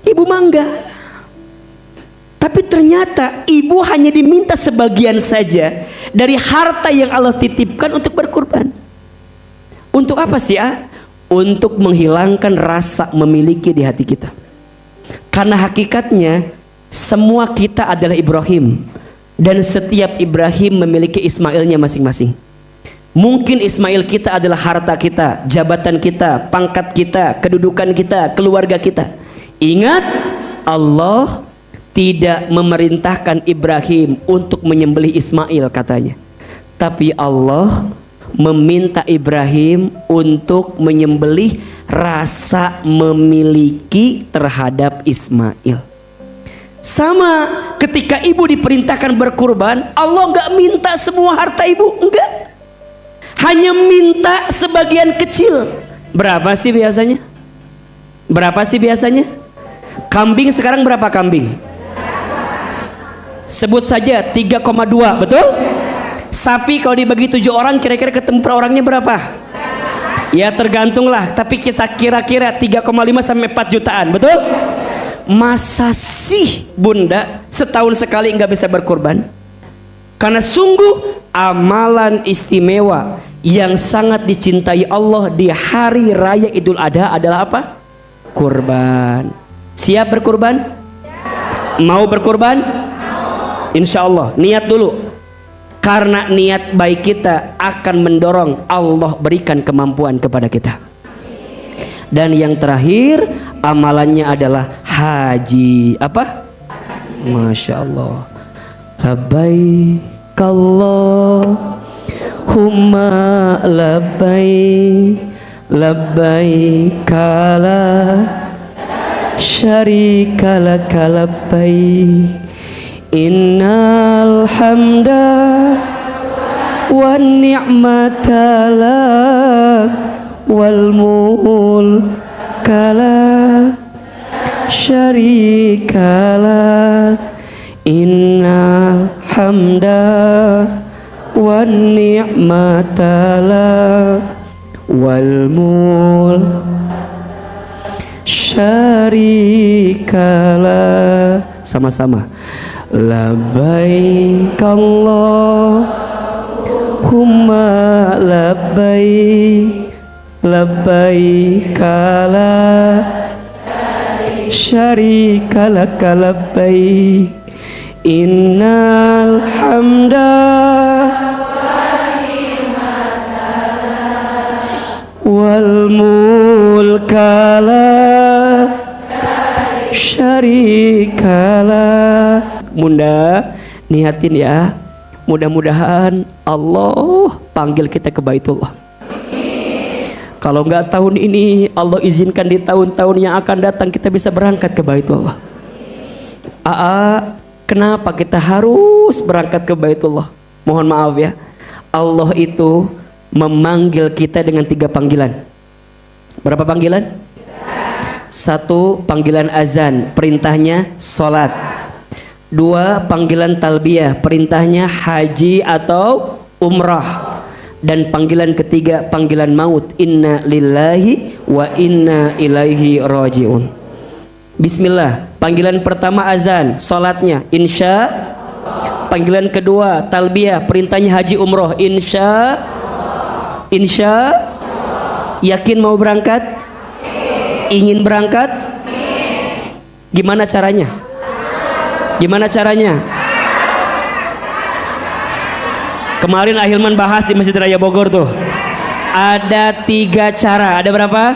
Ibu mah enggak. Tapi ternyata ibu hanya diminta sebagian saja dari harta yang Allah titipkan untuk berkurban. Untuk apa sih ya? Untuk menghilangkan rasa memiliki di hati kita. Karena hakikatnya semua kita adalah Ibrahim, dan setiap Ibrahim memiliki Ismailnya masing-masing. Mungkin Ismail kita adalah harta kita, jabatan kita, pangkat kita, kedudukan kita, keluarga kita. Ingat, Allah tidak memerintahkan Ibrahim untuk menyembelih Ismail katanya. Tapi Allah meminta Ibrahim untuk menyembelih rasa memiliki terhadap Ismail. Sama ketika ibu diperintahkan berkurban, Allah nggak minta semua harta ibu, enggak. Hanya minta sebagian kecil. Berapa sih biasanya? Berapa sih biasanya? Kambing sekarang berapa kambing? Sebut saja 3,2, betul? Sapi kalau dibagi 7 orang kira-kira ketemu per orangnya berapa? Ya tergantung lah, tapi kira-kira 3,5 sampai 4 jutaan, betul? Masa sih bunda setahun sekali nggak bisa berkorban? Karena sungguh amalan istimewa yang sangat dicintai Allah di hari raya Idul Adha adalah apa? Kurban. Siap berkurban? Mau berkurban? Insya Allah. Niat dulu. Karena niat baik kita akan mendorong Allah berikan kemampuan kepada kita. Dan yang terakhir amalannya adalah haji. Apa? Masya Allah. Labbaik Allahumma labbaik labbaik la syarika laka labbaik innal hamda wan ni'mata lak wal mulka la syarika lak innal hamda wan ni'mata lak wal mulka syarika lak. sama-sama. Labbaik Allahumma labbaik, labbaik la syarika lak labbaik, innal hamda wal mulka la syarikalah. Bunda niatin ya, mudah-mudahan Allah panggil kita ke Baitullah. Kalau enggak tahun ini, Allah izinkan di tahun-tahun yang akan datang kita bisa berangkat ke Baitullah. Kenapa kita harus berangkat ke Baitullah? Mohon maaf ya, Allah itu memanggil kita dengan 3 panggilan. Berapa panggilan? 1, panggilan azan, perintahnya sholat. 2, panggilan talbiyah, perintahnya haji atau umrah. Dan panggilan ketiga, panggilan maut, inna lillahi wa inna ilaihi rajiun. Bismillah. Panggilan pertama azan, sholatnya insya. Panggilan kedua talbiyah, perintahnya haji umroh, insya. Yakin mau berangkat? Ingin berangkat? Gimana caranya? Kemarin Ahilman bahas di Masjid Raya Bogor tuh. Ada 3 cara. Ada berapa?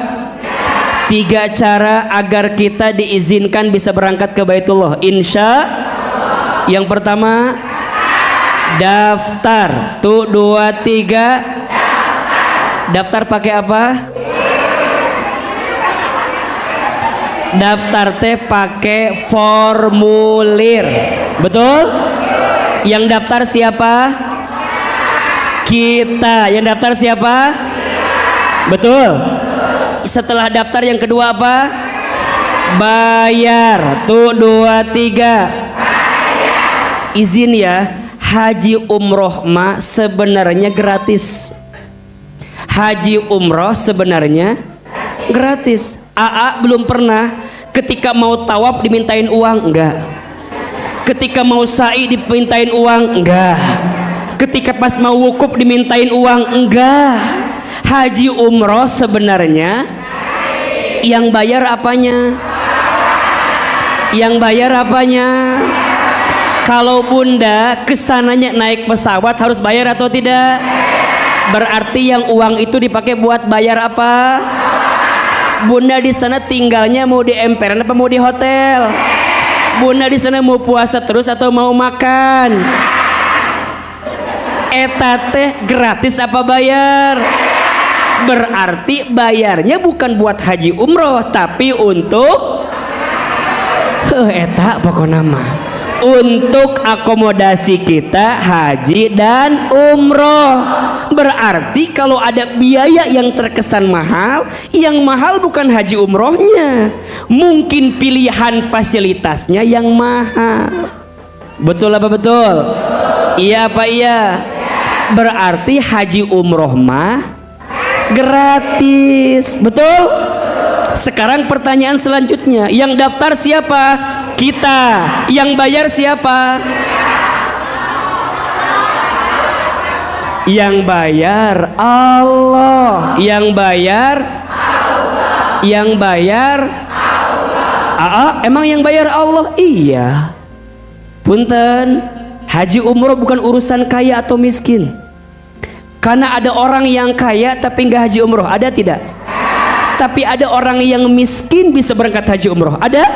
3 cara agar kita diizinkan bisa berangkat ke Baitullah. Insya. Yang pertama, daftar. Tuh 2, 3. Daftar pakai apa? Daftar teh pakai formulir. Betul? Yang daftar siapa? Kita. Yang daftar siapa? Betul. Setelah daftar yang kedua apa? Bayar. Tuh 2, 3. Izin ya, haji umroh mah sebenarnya gratis. Haji umroh sebenarnya gratis. Belum pernah ketika mau tawaf dimintain uang, enggak. Ketika mau sa'i dimintain uang, enggak. Ketika pas mau wukuf dimintain uang, enggak. Haji umroh sebenarnya yang bayar apanya? Yang bayar apanya? Kalau bunda kesananya naik pesawat harus bayar atau tidak? Berarti yang uang itu dipakai buat bayar apa? Bunda di sana tinggalnya mau di emperan apa mau di hotel? Bunda di sana mau puasa terus atau mau makan? Eta teh gratis apa bayar? Berarti bayarnya bukan buat haji umroh tapi untuk eta pokoknya mah untuk akomodasi kita haji dan umroh. Berarti kalau ada biaya yang terkesan mahal, yang mahal bukan haji umrohnya, mungkin pilihan fasilitasnya yang mahal. Betul apa betul? Iya apa iya? Berarti haji umroh mah gratis. Betul? Sekarang pertanyaan selanjutnya, yang daftar siapa? Kita. Yang bayar siapa? Yang bayar Allah. Yang bayar Allah. Yang bayar Allah. Emang yang bayar Allah? Iya. Punten, haji umroh bukan urusan kaya atau miskin. Karena ada orang yang kaya tapi nggak haji umroh, ada tidak? Tapi ada orang yang miskin bisa berangkat haji umroh, ada?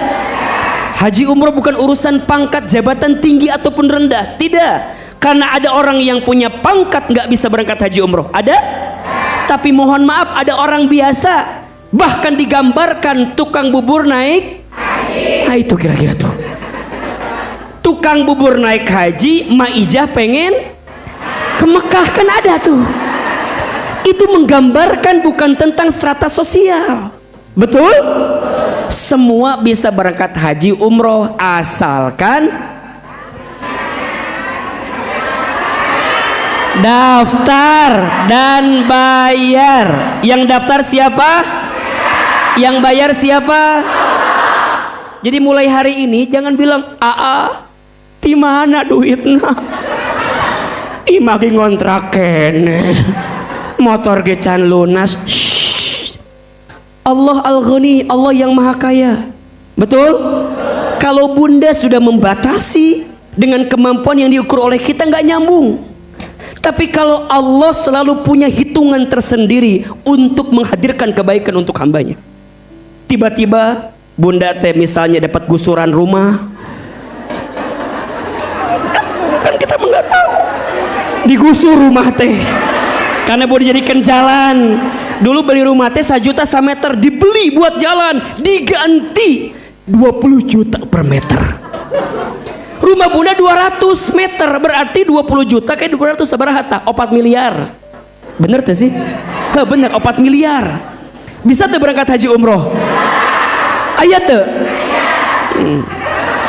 Haji umroh bukan urusan pangkat, jabatan tinggi ataupun rendah, tidak. Karena ada orang yang punya pangkat nggak bisa berangkat haji umroh, ada? Tapi mohon maaf, ada orang biasa bahkan digambarkan tukang bubur naik haji. Nah itu kira-kira tuh tukang bubur naik haji, Maijah pengen ke Mekah, kan ada tuh. Itu menggambarkan bukan tentang strata sosial. Betul? Semua bisa berangkat haji umroh asalkan daftar dan bayar. Yang daftar siapa? Yang bayar siapa? Jadi mulai hari ini jangan bilang aa di mana duitna, imagi ngontrak kene, motor ge can lunas. Shhh. Allah Al-Ghani, Allah yang maha kaya. Betul? Kalau bunda sudah membatasi dengan kemampuan yang diukur oleh kita, nggak nyambung. Tapi kalau Allah selalu punya hitungan tersendiri untuk menghadirkan kebaikan untuk hambanya. Tiba-tiba bunda teh misalnya dapat gusuran rumah, kan kita nggak tahu digusur rumah teh karena mau dijadikan jalan. Dulu beli rumah teh 1 juta semeter, dibeli buat jalan, diganti 20 juta per meter. Rumah bunda 200 meter, berarti 20 juta kayak 200 sabaraha 4 miliar. Bener tuh sih? Bener, 4 miliar. Bisa tuh berangkat haji umroh? Aya tuh?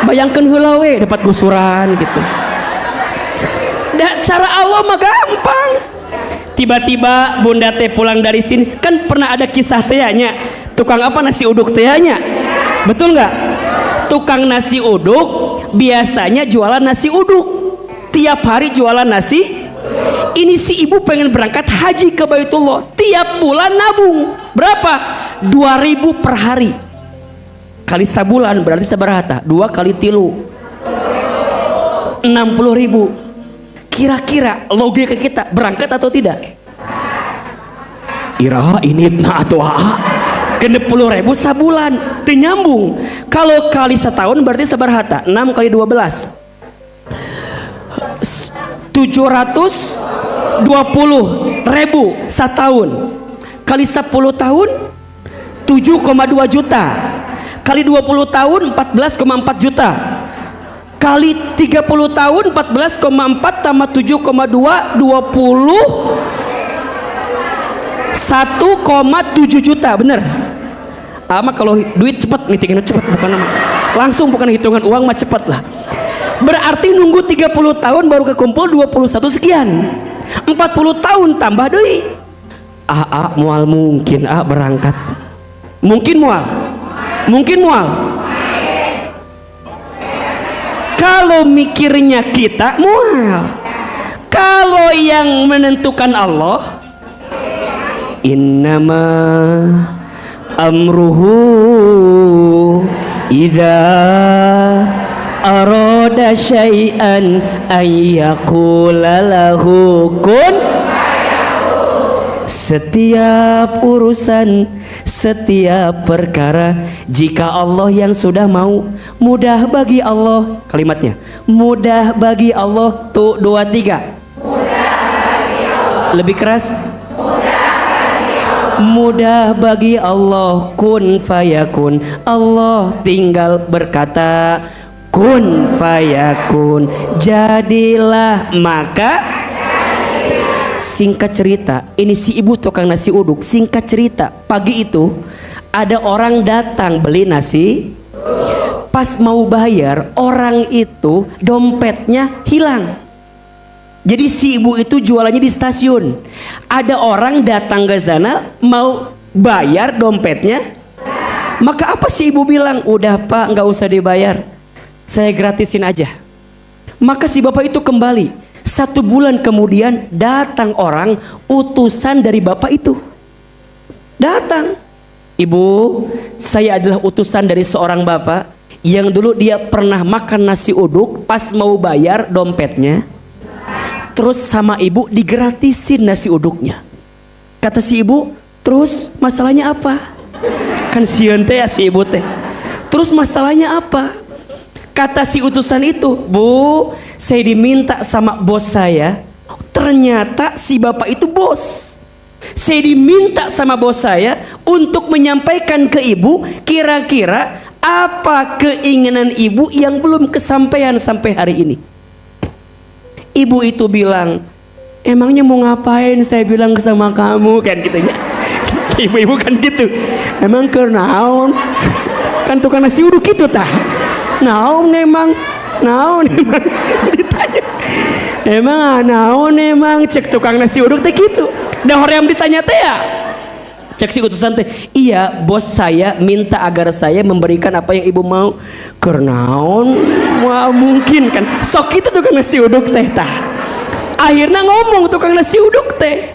Bayangkan heula we dapat gusuran gitu. Cara Allah mah gampang. Tiba-tiba bunda teh pulang dari sini, kan pernah ada kisah tehnya. Tukang apa nasi uduk tehnya? Betul nggak? Tukang nasi uduk biasanya jualan nasi uduk, tiap hari jualan nasi. Ini si ibu pengen berangkat haji ke Baitullah, tiap bulan nabung berapa? 2.000 per hari kali sabulan berarti sabaraha? 2 kali 3 60.000. Kira-kira logika kita berangkat atau tidak? Iraha ini na atau kena 10.000 sabulan ternyambung. Kalau kali setahun berarti sabaraha? 6 kali 12 720.000 setahun, kali 10 tahun 7,2 juta, kali 20 tahun 14,4 juta, kali 30 tahun 14,4 tambah 7,2 20 1,7 juta. Bener? Ama kalau duit cepat ngitungan cepat, bukan nama langsung, bukan hitungan uang mah cepat lah. Berarti nunggu 30 tahun baru kekumpul 21 sekian. 40 tahun tambah deui. Mual mungkin berangkat. Mungkin mual. Mungkin mual. Kalau mikirnya kita mual. Kalau yang menentukan Allah, innama amruhu idza arada syai'an ayyaqula lahu kun. Setiap urusan, setiap perkara, jika Allah yang sudah mau, mudah bagi Allah. Kalimatnya mudah bagi Allah. Tuh 2 3 mudah bagi Allah. Lebih keras, mudah bagi Allah. Kun fayakun, Allah tinggal berkata kun fayakun, jadilah maka. Singkat cerita, ini si ibu tukang nasi uduk. Singkat cerita, pagi itu ada orang datang beli nasi. Pas mau bayar, orang itu dompetnya hilang. Jadi si ibu itu jualannya di stasiun. Ada orang datang ke sana mau bayar dompetnya. Maka apa si ibu bilang? Udah pak, nggak usah dibayar, saya gratisin aja. Maka si bapak itu kembali. 1 bulan kemudian datang orang, utusan dari bapak itu. Datang, ibu, saya adalah utusan dari seorang bapak yang dulu dia pernah makan nasi uduk. Pas mau bayar dompetnya, terus sama ibu digratisin nasi uduknya. Kata si ibu, terus masalahnya apa? Kan sieun teh ya si ibu teh. Terus masalahnya apa? Kata si utusan itu, bu, saya diminta sama bos saya. Ternyata si bapak itu bos. Saya diminta sama bos saya untuk menyampaikan ke ibu, kira-kira apa keinginan ibu yang belum kesampaian sampai hari ini. Ibu itu bilang, emangnya mau ngapain saya bilang sama kamu, kan gitunya. Ibu-ibu kan gitu. Emang kenaon? Kan tukang nasi uduk gitu tah. Naon emang ditanya. Emang naon emang cek tukang nasi uduk teh gitu. Da hoream ditanya teh ya. Cek si utusan teh, iya bos saya minta agar saya memberikan apa yang ibu mau. Kernaon, wah mungkin kan. Sok itu tukang nasi uduk teh tah. Akhirnya ngomong tukang nasi uduk teh,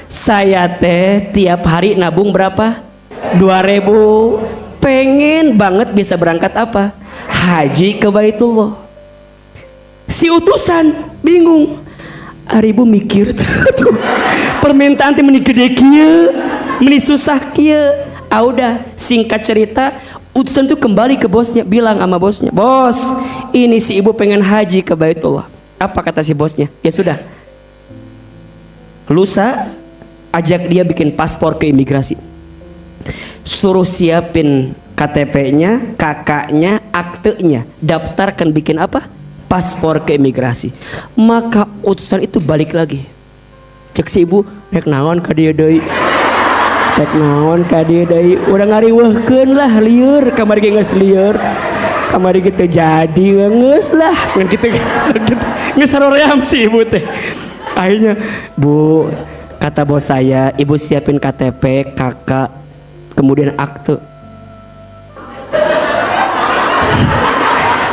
saya teh tiap hari nabung berapa? 2.000. Pengen banget bisa berangkat apa? Haji ke Baitullah. Si utusan bingung. Aribu mikir tuh permintaan teh meni gede kieu, meni susah kieu. Udah singkat cerita, utusan tuh kembali ke bosnya, bilang sama bosnya, bos ini si ibu pengen haji ke Baitullah. Apa kata si bosnya? Ya sudah, lusa ajak dia bikin paspor ke imigrasi, suruh siapin KTP-nya, kakaknya, aktenya, daftarkan bikin apa? Paspor ke imigrasi. Maka utusan itu balik lagi. Cek si ibu, rek naon ka dieu deui. Rek naon ka dieu deui. Udah ngariweuhkeun lah lieur, kamari ge geus lieur. Kamari gitu jadi geus lah. Ngan kitu geus saroream si ibu teh. Akhirnya, Bu, kata bos saya, ibu siapin KTP, kakak, kemudian akte.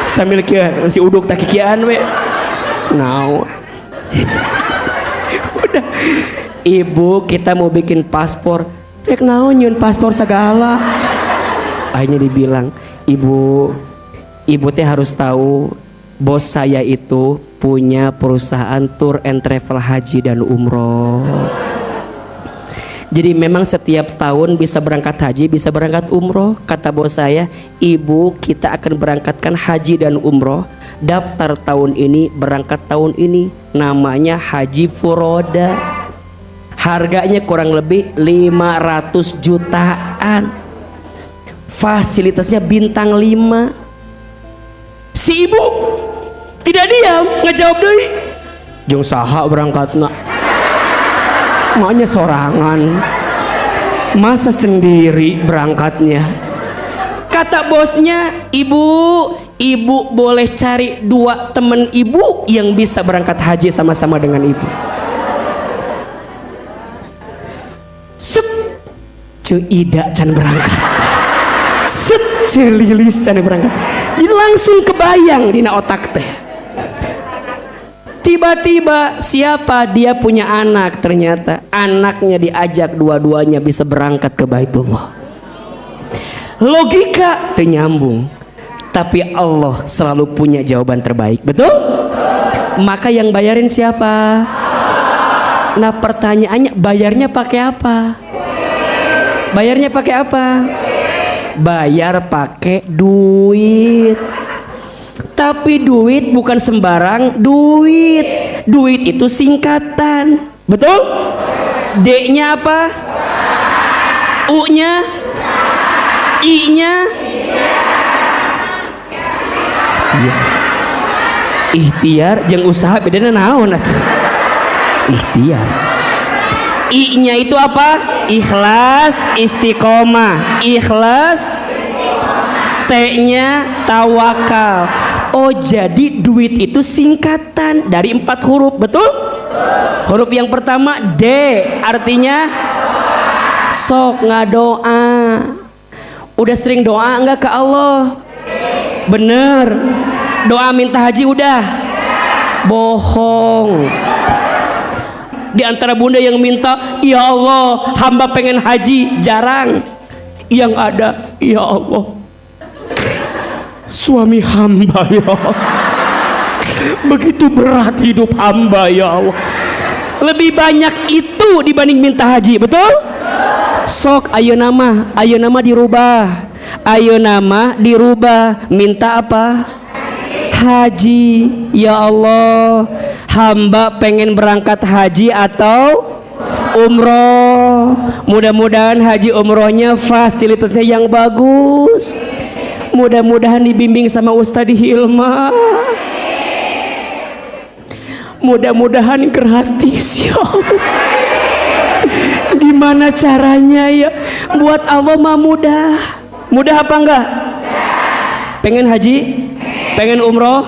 Sambil kieu si uduk tak kikian we. Nah. Udah. Ibu, kita mau bikin paspor. Rek naon nyieun paspor segala. Akhirnya dibilang, Ibu teh harus tahu bos saya itu punya perusahaan tour and travel haji dan umroh. Jadi memang setiap tahun bisa berangkat haji, bisa berangkat umroh. Kata bos saya, ibu kita akan berangkatkan haji dan umroh. Daftar tahun ini, berangkat tahun ini. Namanya Haji Furoda. Harganya kurang lebih 500 jutaan. Fasilitasnya bintang 5. Si ibu tidak diam, ngejawab deui. Jeung saha berangkatna? Maknya sorangan, masa sendiri berangkatnya. Kata bosnya, ibu boleh cari 2 teman ibu yang bisa berangkat haji sama-sama dengan ibu. Set, Ida can berangkat. Set, Lilis can berangkat. Jadi langsung kebayang dina otak teh. Tiba-tiba siapa dia punya anak, ternyata anaknya diajak dua-duanya bisa berangkat ke Baitullah. Logika ternyambung, tapi Allah selalu punya jawaban terbaik, betul? Maka yang bayarin siapa? Nah pertanyaannya, bayarnya pakai apa? Bayarnya pakai apa? Bayar pakai duit. Tapi duit bukan sembarang duit. Duit itu singkatan. Betul? D-nya apa? U-nya? I-nya? Iya. Ikhtiar jeung usaha bedana naon atuh? Ikhtiar. I-nya itu apa? Ikhlas, istiqomah. Ikhlas. T-nya tawakal. Oh jadi duit itu singkatan dari 4 huruf, betul? Huruf yang pertama D, artinya sok ngadoa. Udah sering doa enggak ke Allah? Bener. Doa minta haji udah? Bohong. Di antara bunda yang minta, ya Allah hamba pengen haji, jarang. Yang ada, ya Allah suami hamba ya Allah, begitu berat hidup hamba ya Allah. Lebih banyak itu dibanding minta haji, betul? Sok ayo nama dirubah, ayo nama dirubah, minta apa? Haji. Ya Allah hamba pengen berangkat haji atau umroh. Mudah-mudahan haji umrohnya fasilitasnya yang bagus. Mudah-mudahan dibimbing sama Ustadz Hilma. Mudah-mudahan gratis ya Allah. Gimana caranya ya? Buat Allah mah mudah. Mudah apa enggak? Pengen haji? Pengen umroh?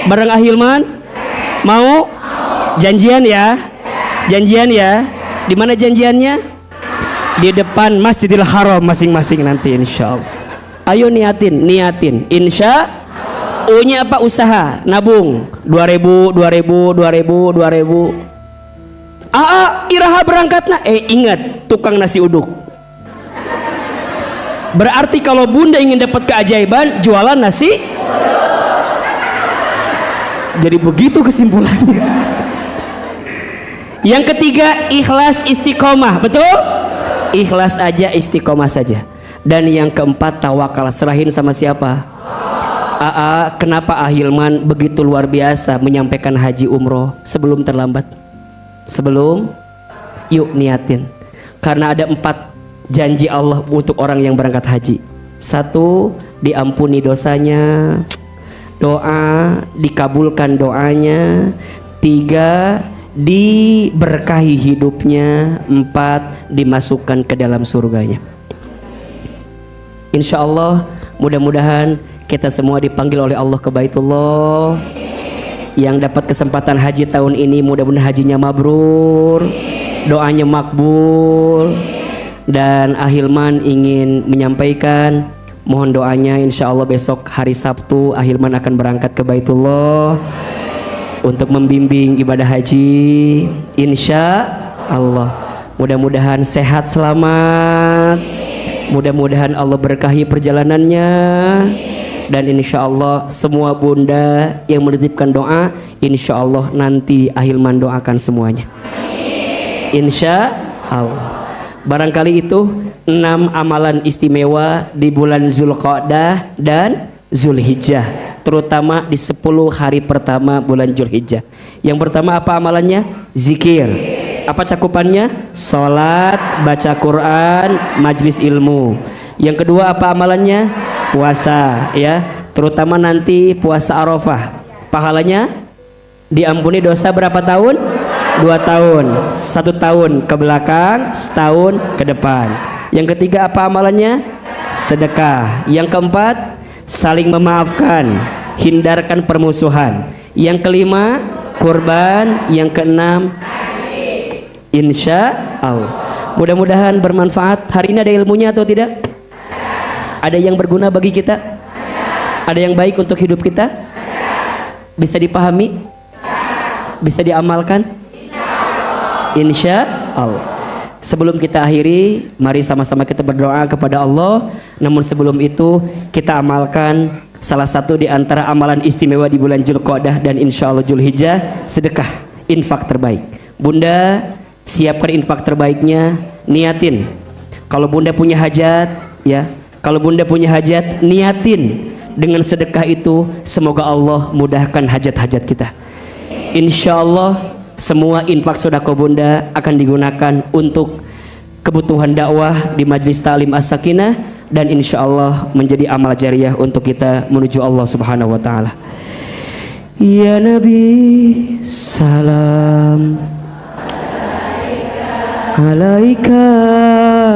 Bareng Ahilman? Mau? Janjian ya? Janjian ya? Di mana janjiannya? di depan Masjidil Haram masing-masing nanti insya Allah. Ayo niatin insya U-nya apa? Usaha, nabung 2000 iraha berangkatna ingat tukang nasi uduk. Berarti kalau bunda ingin dapat keajaiban jualan nasi. Jadi begitu kesimpulannya. Yang ketiga ikhlas istiqomah, betul? Ikhlas aja, istiqomah saja. Dan yang keempat tawakal, serahin sama siapa? Kenapa Ahilman begitu luar biasa menyampaikan haji umroh sebelum terlambat? Sebelum, yuk niatin. Karena ada 4 janji Allah untuk orang yang berangkat haji. 1, diampuni dosanya. 2, dikabulkan doanya. 3, diberkahi hidupnya. 4, dimasukkan ke dalam surganya. Insya Allah mudah-mudahan kita semua dipanggil oleh Allah ke Baitullah. Yang dapat kesempatan haji tahun ini mudah-mudahan hajinya mabrur, doanya makbul. Dan Ahilman ingin menyampaikan mohon doanya, insya Allah besok hari Sabtu Ahilman akan berangkat ke Baitullah untuk membimbing ibadah haji. Insya Allah mudah-mudahan sehat selamat, mudah-mudahan Allah berkahi perjalanannya. Dan insya Allah semua bunda yang menitipkan doa, insya Allah nanti Ahilman doakan semuanya. Insya Allah. Barangkali itu 6 amalan istimewa di bulan Zulqa'dah dan Zulhijjah, terutama di 10 hari pertama bulan Zulhijjah. Yang pertama apa amalannya? Zikir. Apa cakupannya? Salat, baca Quran, majlis ilmu. Yang kedua apa amalannya? Puasa, ya, terutama nanti puasa Arafah. Pahalanya diampuni dosa berapa tahun? 2 tahun, 1 tahun ke belakang, setahun ke depan. Yang ketiga apa amalannya? Sedekah. Yang keempat saling memaafkan, hindarkan permusuhan. Yang kelima kurban. Yang keenam insya Allah. Mudah-mudahan bermanfaat. Hari ini ada ilmunya atau tidak? Ada yang berguna bagi kita? Ada yang baik untuk hidup kita? Bisa dipahami? Bisa diamalkan? Insya Allah. Sebelum kita akhiri, mari sama-sama kita berdoa kepada Allah. Namun sebelum itu kita amalkan salah satu di antara amalan istimewa di bulan Zulqa'dah dan insya Allah Zulhijjah, sedekah, infak terbaik. Bunda siapkan infak terbaiknya, niatin. Kalau bunda punya hajat, ya, kalau bunda punya hajat, niatin dengan sedekah itu, semoga Allah mudahkan hajat-hajat kita. Insya Allah semua infak sedekah bunda akan digunakan untuk kebutuhan dakwah di Majlis Ta'lim As-Sakinah, dan insya Allah menjadi amal jariyah untuk kita menuju Allah Subhanahu wa Ta'ala. Ya Nabi salam alaika,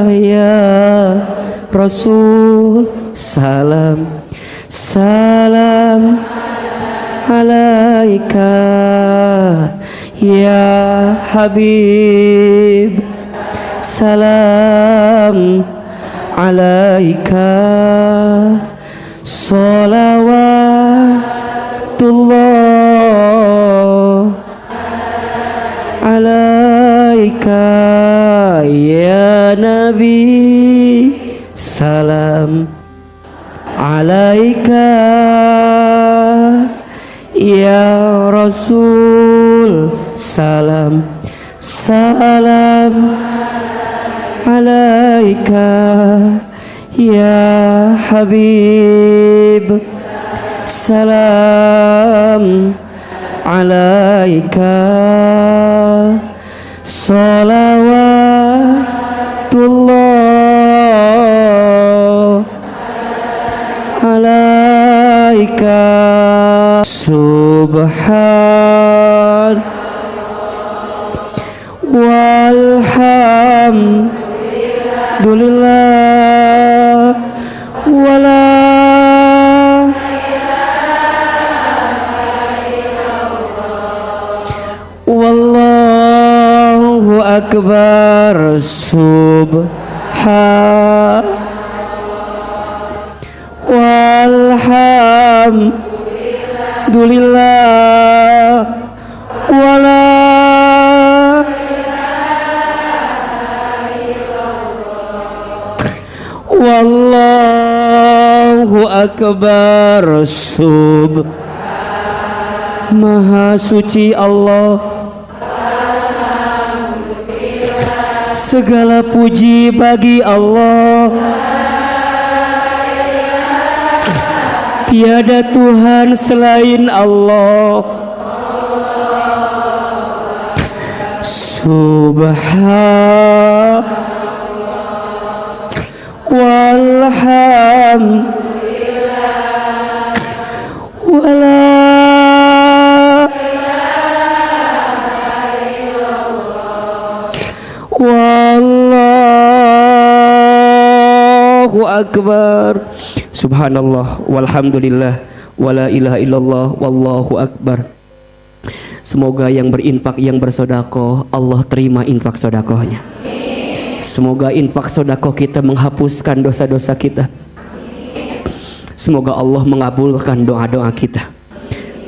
ya Rasul salam, salam alaika, ya Habib salam alaika, salawatullah alaika, ya Nabi salam alaika, ya Rasul salam, salam alaika, ya Habib salam alaika, salawatullah alaika. Subhan walhamdulillah wala wallahu akbar. Subhan walhamdulillah wala wallahu akbar. Maha suci Allah, segala puji bagi Allah. Tiada Tuhan selain Allah. Subhanallah walhamdulillah wala wallahu akbar. Subhanallah walhamdulillah wala ilaha illallah wallahu akbar. Semoga yang berinfak, yang bersodakoh, Allah terima infak sodakohnya. Semoga infak sodakoh kita menghapuskan dosa-dosa kita. Semoga Allah mengabulkan doa-doa kita.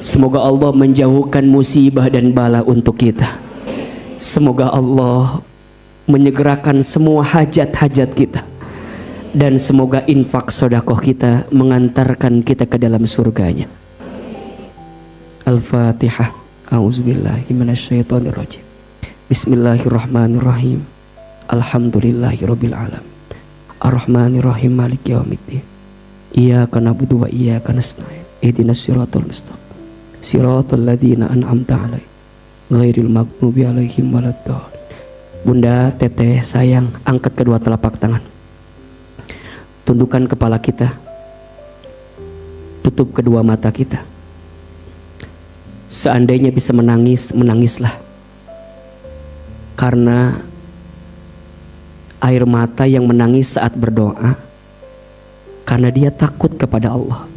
Semoga Allah menjauhkan musibah dan bala untuk kita. Semoga Allah menyegerakan semua hajat-hajat kita. Dan semoga infak sodakoh kita mengantarkan kita ke dalam surganya. Al-Fatihah. A'udzubillahi minasyaitonirrajim. Bismillahirrahmanirrahim. Alhamdulillahirabbil alamin. Arrahmanirrahim maliki yaumiddin. Iyyaka na'budu wa iyyaka nasta'in. Ihdinas siratal mustaqim. Siratal ladzina an'amta 'alaihim ghairil maghdubi 'alaihim waladdallin. Bunda, teteh, sayang, angkat kedua telapak tangan. Tundukkan kepala kita. Tutup kedua mata kita. Seandainya bisa menangis, menangislah. Karena air mata yang menangis saat berdoa, karena dia takut kepada Allah.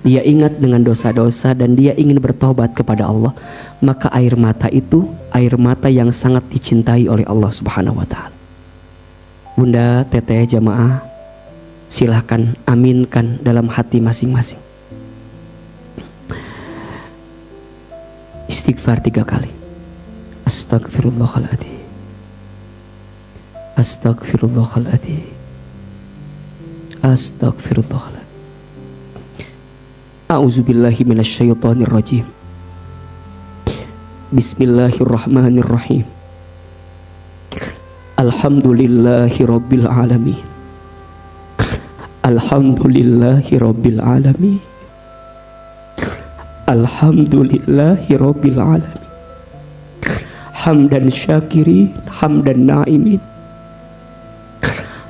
Dia ingat dengan dosa-dosa dan dia ingin bertobat kepada Allah. Maka air mata itu air mata yang sangat dicintai oleh Allah Subhanahu wa ta'ala. Bunda, teteh, jamaah, silahkan aminkan dalam hati masing-masing. Istighfar 3 kali. Astagfirullahaladzim. Astagfirullahaladzim. Astagfirullahaladzim. A'udzubillahi minasyaitonirrajim. Bismillahirrahmanirrahim. Alhamdulillahi rabbil alamin. Alhamdulillahi rabbil alamin. Alhamdulillahi rabbil alamin. Hamdan syakirin, hamdan na'imin,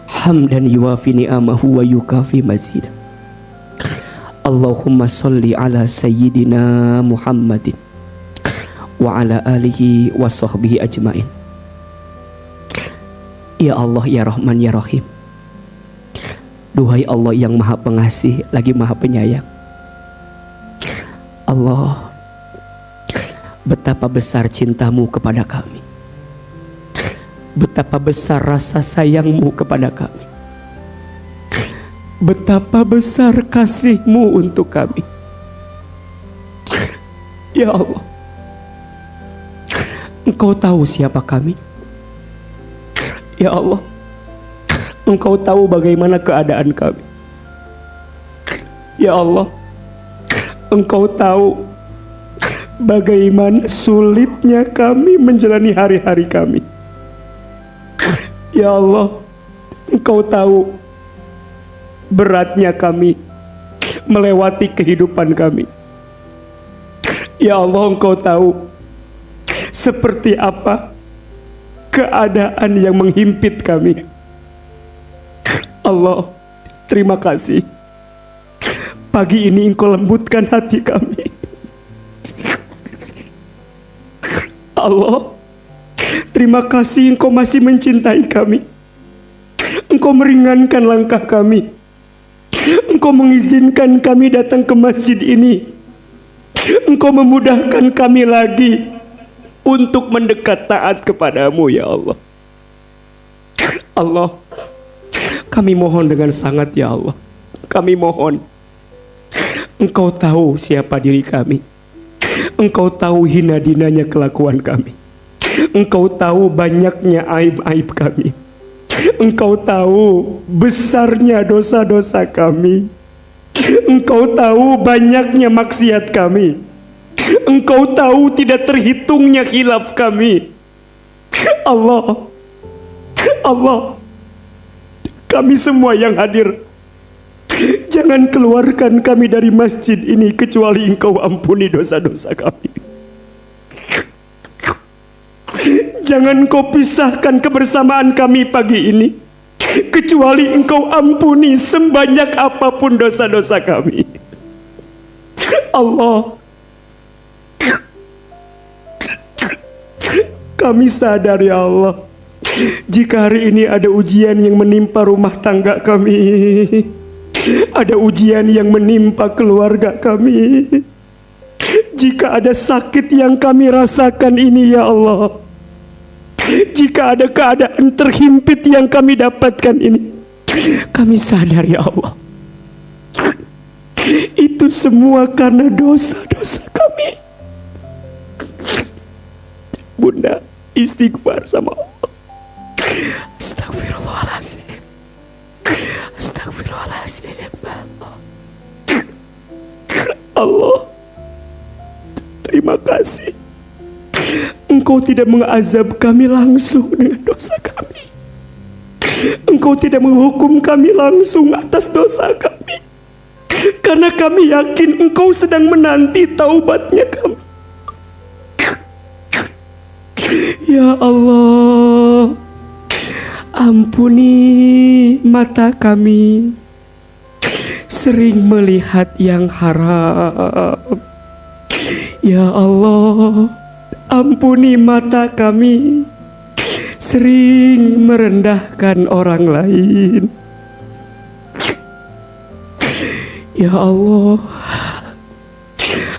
hamdan yuwafi ni'amahu wa yukafi mazid. Allahumma salli ala sayyidina Muhammadin wa ala alihi wa sahbihi ajmain. Ya Allah, ya Rahman, ya Rahim. Duhai Allah yang maha pengasih lagi maha penyayang. Allah, betapa besar cintamu kepada kami. Betapa besar rasa sayangmu kepada kami. Betapa besar kasihmu untuk kami. Ya Allah, Engkau tahu siapa kami. Ya Allah, Engkau tahu bagaimana keadaan kami. Ya Allah, Engkau tahu bagaimana sulitnya kami menjalani hari-hari kami. Ya Allah, Engkau tahu beratnya kami melewati kehidupan kami. Ya Allah, Engkau tahu seperti apa keadaan yang menghimpit kami. Allah, terima kasih. Pagi ini Engkau lembutkan hati kami. Allah, terima kasih Engkau masih mencintai kami. Engkau meringankan langkah kami. Engkau mengizinkan kami datang ke masjid ini. Engkau memudahkan kami lagi untuk mendekat taat kepadamu, ya Allah. Allah, Kami mohon dengan sangat ya Allah. Kami mohon. Engkau tahu siapa diri kami. Engkau tahu hina dinanya kelakuan kami. Engkau tahu banyaknya aib-aib kami. Engkau tahu besarnya dosa-dosa kami. Engkau tahu banyaknya maksiat kami. Engkau tahu tidak terhitungnya khilaf kami. Allah, Allah, kami semua yang hadir, jangan keluarkan kami dari masjid ini kecuali Engkau ampuni dosa-dosa kami. Jangan Kau pisahkan kebersamaan kami pagi ini kecuali Engkau ampuni sebanyak apapun dosa-dosa kami. Allah, kami sadar ya Allah, jika hari ini ada ujian yang menimpa rumah tangga kami, ada ujian yang menimpa keluarga kami, jika ada sakit yang kami rasakan ini ya Allah, jika ada keadaan terhimpit yang kami dapatkan ini, kami sadar ya Allah, itu semua karena dosa-dosa kami. Bunda istighfar sama Allah. Astagfirullahaladzim. Astagfirullahaladzim. Allah, terima kasih. Engkau tidak mengazab kami langsung dengan dosa kami. Engkau tidak menghukum kami langsung atas dosa kami. Karena kami yakin Engkau sedang menanti taubatnya kami. Ya Allah, ampuni mata kami sering melihat yang haram. Ya Allah, ampuni mata kami sering merendahkan orang lain. Ya Allah,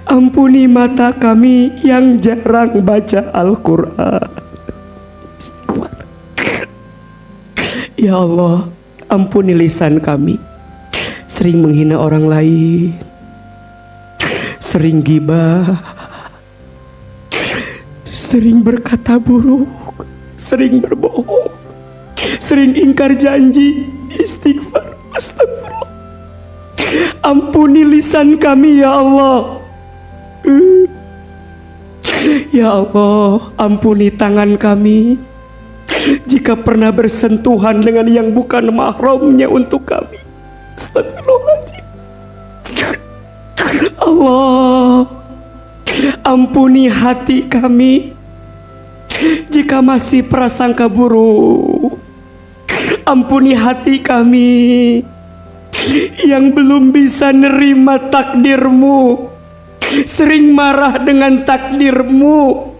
ampuni mata kami yang jarang baca Al-Quran. Ya Allah, ampuni lisan kami sering menghina orang lain, sering ghibah, sering berkata buruk, sering berbohong, sering ingkar janji. Istighfar, astagfirullah. Ampuni lisan kami ya Allah. Ya Allah, ampuni tangan kami jika pernah bersentuhan dengan yang bukan mahramnya untuk kami. Astagfirullahaladzim. Allah, ampuni hati kami jika masih prasangka buruk. Ampuni hati kami yang belum bisa nerima takdir-Mu, sering marah dengan takdir-Mu,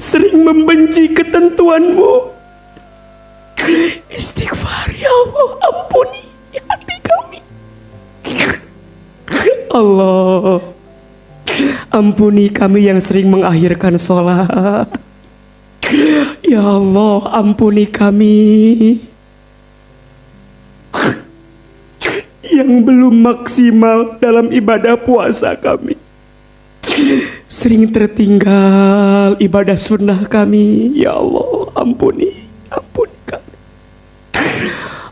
sering membenci ketentuan-Mu. Istighfar ya Allah, ampuni hati kami. Allah, ampuni kami yang sering mengakhirkan sholat. Ya Allah, ampuni kami yang belum maksimal dalam ibadah puasa kami, sering tertinggal ibadah sunnah kami. Ya Allah, ampuni kami.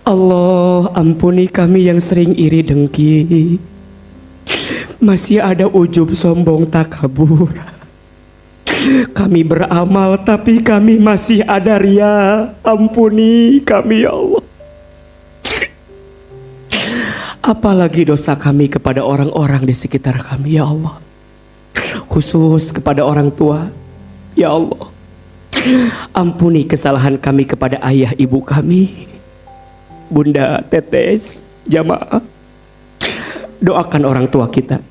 Allah, ampuni kami yang sering iri dengki, masih ada ujub sombong takabur. Kami beramal tapi kami masih ada ria. Ampuni kami ya Allah. Apalagi dosa kami kepada orang-orang di sekitar kami ya Allah, khusus kepada orang tua. Ya Allah, ampuni kesalahan kami kepada ayah ibu kami, bunda, tetes, jamaah. Doakan orang tua kita,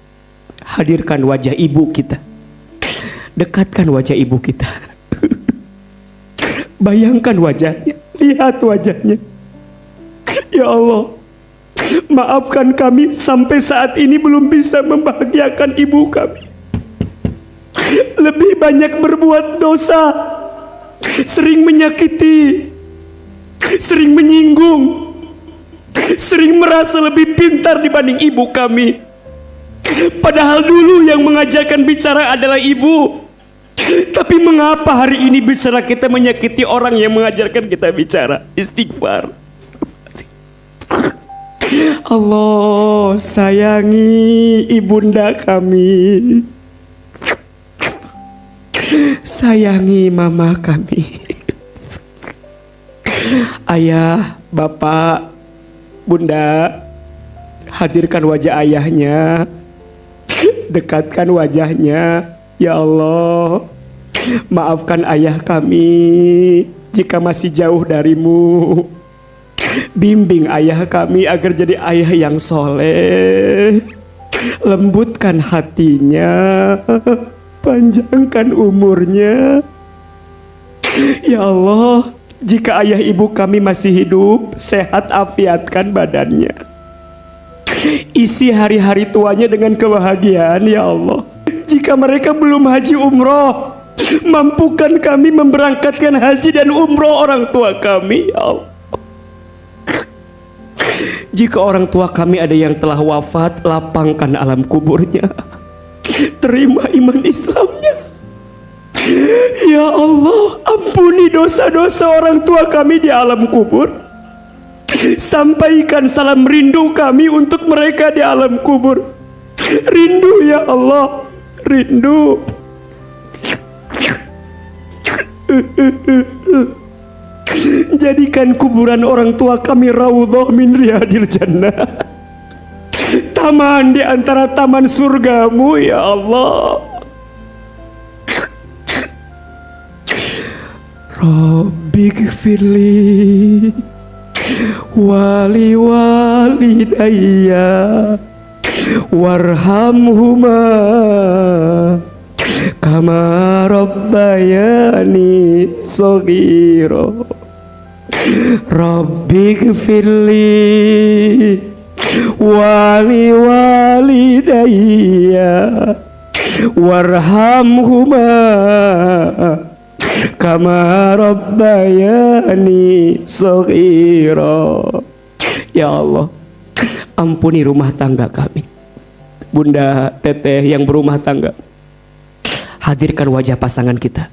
hadirkan wajah ibu kita, dekatkan wajah ibu kita. Bayangkan wajahnya, lihat wajahnya. Ya Allah, maafkan kami sampai saat ini belum bisa membahagiakan ibu kami. Lebih banyak berbuat dosa, sering menyakiti, sering menyinggung, sering merasa lebih pintar dibanding ibu kami. Padahal dulu yang mengajarkan bicara adalah ibu. Tapi mengapa hari ini bicara kita menyakiti orang yang mengajarkan kita bicara? Istighfar. Allah sayangi ibunda kami, sayangi mama kami. Ayah, bapak, bunda, hadirkan wajah ayahnya, dekatkan wajahnya. Ya Allah, maafkan ayah kami jika masih jauh darimu. Bimbing ayah kami agar jadi ayah yang soleh. Lembutkan hatinya, panjangkan umurnya. Ya Allah, jika ayah ibu kami masih hidup, sehat afiatkan badannya. Isi hari-hari tuanya dengan kebahagiaan ya Allah. Jika mereka belum haji umroh, mampukan kami memberangkatkan haji dan umroh orang tua kami ya Allah. Jika orang tua kami ada yang telah wafat, lapangkan alam kuburnya, terima iman Islamnya. Ya Allah, ampuni dosa-dosa orang tua kami di alam kubur. Sampaikan salam rindu kami untuk mereka di alam kubur. Rindu ya Allah, rindu. Jadikan kuburan orang tua kami raudhah min riyadil jannah, taman di antara taman surgamu ya Allah. Rabbighfirli wali walidayya warhamhuma kama rabbayani shaghira. Rabbighfirli wali walidayya warhamhuma kama rabbayani shaghira. Ya Allah, ampuni rumah tangga kami. Bunda, teteh yang berumah tangga, hadirkan wajah pasangan kita,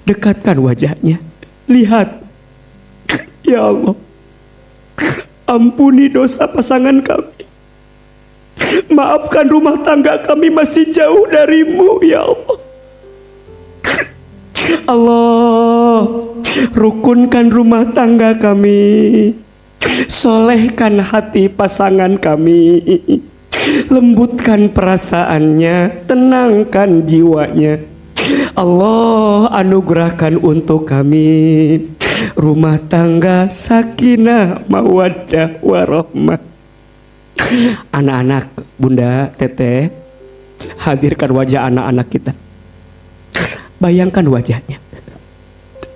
dekatkan wajahnya, lihat. Ya Allah, ampuni dosa pasangan kami, maafkan rumah tangga kami masih jauh darimu ya Allah. Allah, rukunkan rumah tangga kami, solehkan hati pasangan kami, lembutkan perasaannya, tenangkan jiwanya. Allah, anugerahkan untuk kami rumah tangga sakinah mawaddah warahmah. Anak-anak, bunda, teteh, hadirkan wajah anak-anak kita. Bayangkan wajahnya,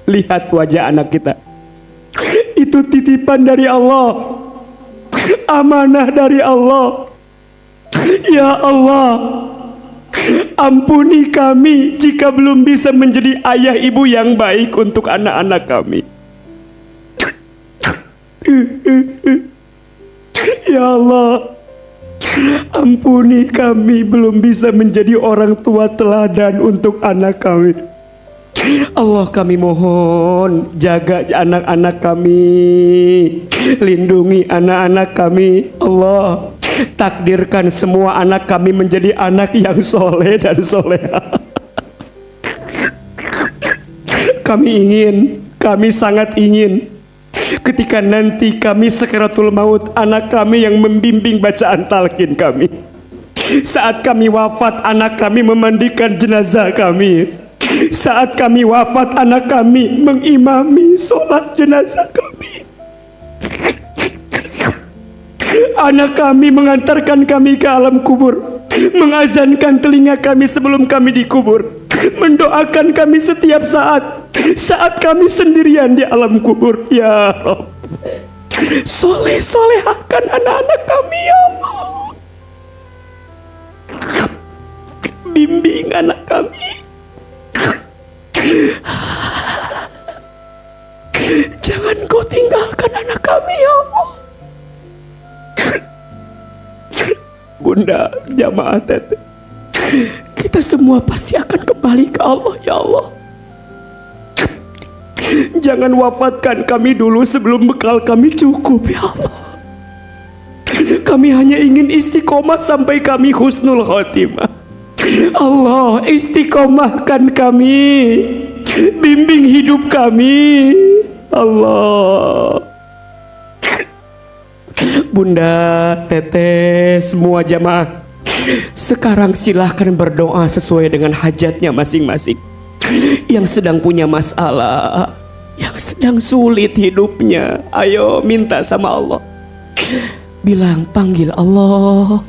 lihat wajah anak kita. Itu titipan dari Allah, amanah dari Allah. Ya Allah, ampuni kami jika belum bisa menjadi ayah ibu yang baik untuk anak-anak kami. Ya Allah, ampuni kami belum bisa menjadi orang tua teladan untuk anak kami. Allah, kami mohon jaga anak-anak kami, lindungi anak-anak kami. Allah, takdirkan semua anak kami menjadi anak yang soleh dan soleha. Kami sangat ingin ketika nanti kami sakaratul maut, anak kami yang membimbing bacaan talqin kami. Saat kami wafat, anak kami memandikan jenazah kami. Saat kami wafat, anak kami mengimami sholat jenazah kami. Anak kami mengantarkan kami ke alam kubur, mengazankan telinga kami sebelum kami dikubur, mendoakan kami setiap saat kami sendirian di alam kubur. Ya Rabb, solehkan anak-anak kami ya Allah. Bimbing anak kami, Jangan kau tinggalkan anak kami ya Allah. Bunda, jamaah teteh, kita semua pasti akan kembali ke Allah ya Allah. Jangan wafatkan kami dulu sebelum bekal kami cukup ya Allah. Kami hanya ingin istiqomah sampai kami husnul khotimah. Allah, istiqomahkan kami, bimbing hidup kami Allah. Bunda, teteh, semua jamaah, sekarang silahkan berdoa sesuai dengan hajatnya masing-masing. Yang sedang punya masalah, yang sedang sulit hidupnya, ayo minta sama Allah. Bilang, panggil Allah.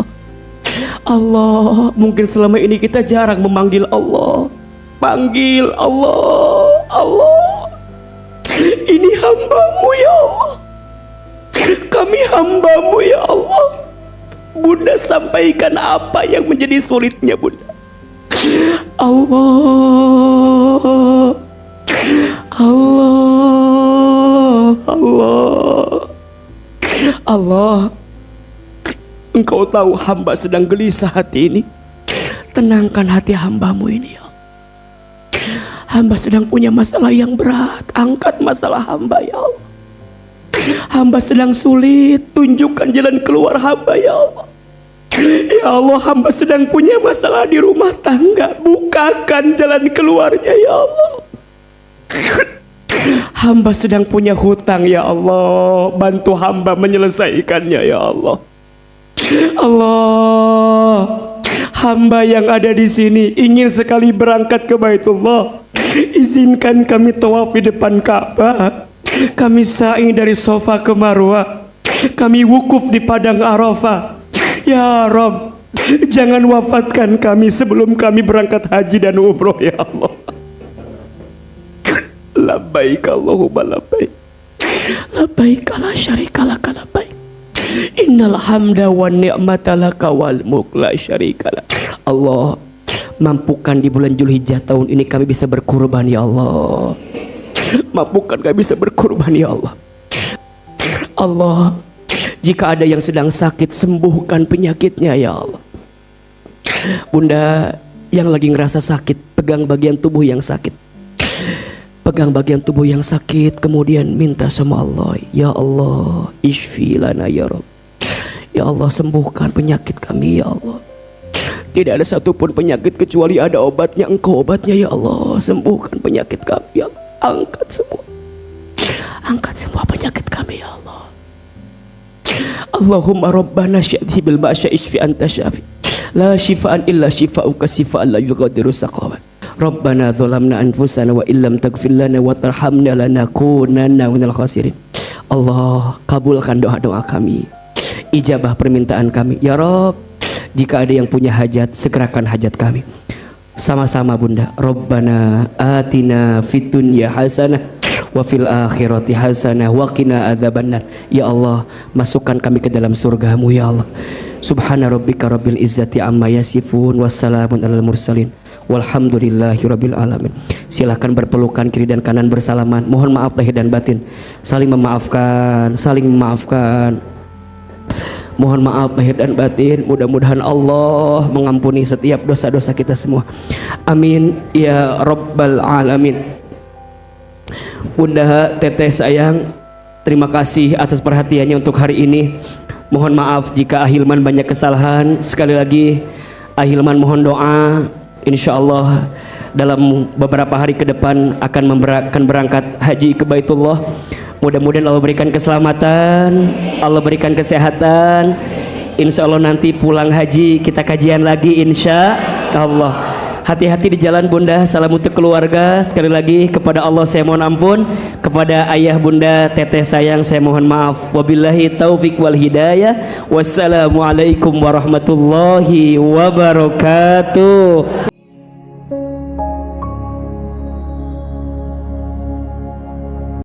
Allah, mungkin selama ini kita jarang memanggil Allah. Panggil Allah. Allah, ini hamba-Mu ya Allah. Kami hamba-Mu ya Allah. Bunda, sampaikan apa yang menjadi sulitnya Bunda. Allah, Allah, Allah, Allah. Engkau tahu hamba sedang gelisah hati ini. Tenangkan hati hamba-Mu ini ya. Hamba sedang punya masalah yang berat. Angkat masalah hamba ya Allah. Hamba sedang sulit, tunjukkan jalan keluar hamba ya Allah. Ya Allah, hamba sedang punya masalah di rumah tangga, bukakan jalan keluarnya ya Allah. Hamba sedang punya hutang ya Allah, bantu hamba menyelesaikannya ya Allah. Allah, hamba yang ada di sini ingin sekali berangkat ke Baitullah. Izinkan kami tawaf di depan Ka'bah. Kami sa'i dari Safa ke Marwah. Kami wukuf di padang Arafah. Ya Rabb, jangan wafatkan kami sebelum kami berangkat haji dan umroh ya Allah. Labbaik Allahumma labbaik. Labbaik la syarika laka labbaik. Innal hamda wan ni'mata laka wal mulk la syarika lak. Allah, mampukan di bulan Zulhijjah tahun ini kami bisa berkurban ya Allah. Mampukan kami bisa berkurban ya Allah. Allah, jika ada yang sedang sakit, sembuhkan penyakitnya ya Allah. Bunda, yang lagi ngerasa sakit, pegang bagian tubuh yang sakit. Pegang bagian tubuh yang sakit, kemudian minta sama Allah. Ya Allah, ishfi lana ya Rabb. Ya Allah, sembuhkan penyakit kami ya Allah. Tidak ada satupun penyakit kecuali ada obatnya. Engkau obatnya ya Allah. Sembuhkan penyakit kami ya Allah. Angkat semua penyakit kami ya Allah. Allahumma rabbana syadhi bil ba'sya ishfi anta syafi. La shifaan illa shifauka shifaan la yughadiru saqaman. Rabbana zalamna anfusana wa illam taghfir lana wa tarhamna lanakunanna minal khasirin. Allah, kabulkan doa-doa kami, ijabah permintaan kami ya Rabb. Jika ada yang punya hajat, segerakan hajat kami. Sama-sama Bunda. Rabbana atina fid dunya hasanah wa fil akhirati hasanah wa qina adzabannar. Ya Allah, masukkan kami ke dalam surga-Mu ya Allah. Subhana rabbika rabbil izzati amma yasifun, wassalamun alal mursalin, walhamdulillahi rabbil alamin. Silakan berpelukan kiri dan kanan bersalaman. Mohon maaf lahir dan batin. Saling memaafkan, saling memaafkan. Mohon maaf lahir dan batin. Mudah-mudahan Allah mengampuni setiap dosa-dosa kita semua. Amin ya rabbal alamin. Bunda, teteh sayang, terima kasih atas perhatiannya untuk hari ini. Mohon maaf jika Ahilman banyak kesalahan. Sekali lagi Ahilman mohon doa. Insya Allah dalam beberapa hari ke depan akan berangkat haji ke Baitullah. Mudah-mudahan Allah berikan keselamatan, Allah berikan kesehatan. Insya Allah nanti pulang haji kita kajian lagi insya Allah. Hati-hati di jalan Bunda. Salam untuk keluarga. Sekali lagi kepada Allah saya mohon ampun. Kepada ayah bunda teteh sayang saya mohon maaf. Wabillahi taufik wal hidayah. Wassalamualaikum warahmatullahi wabarakatuh.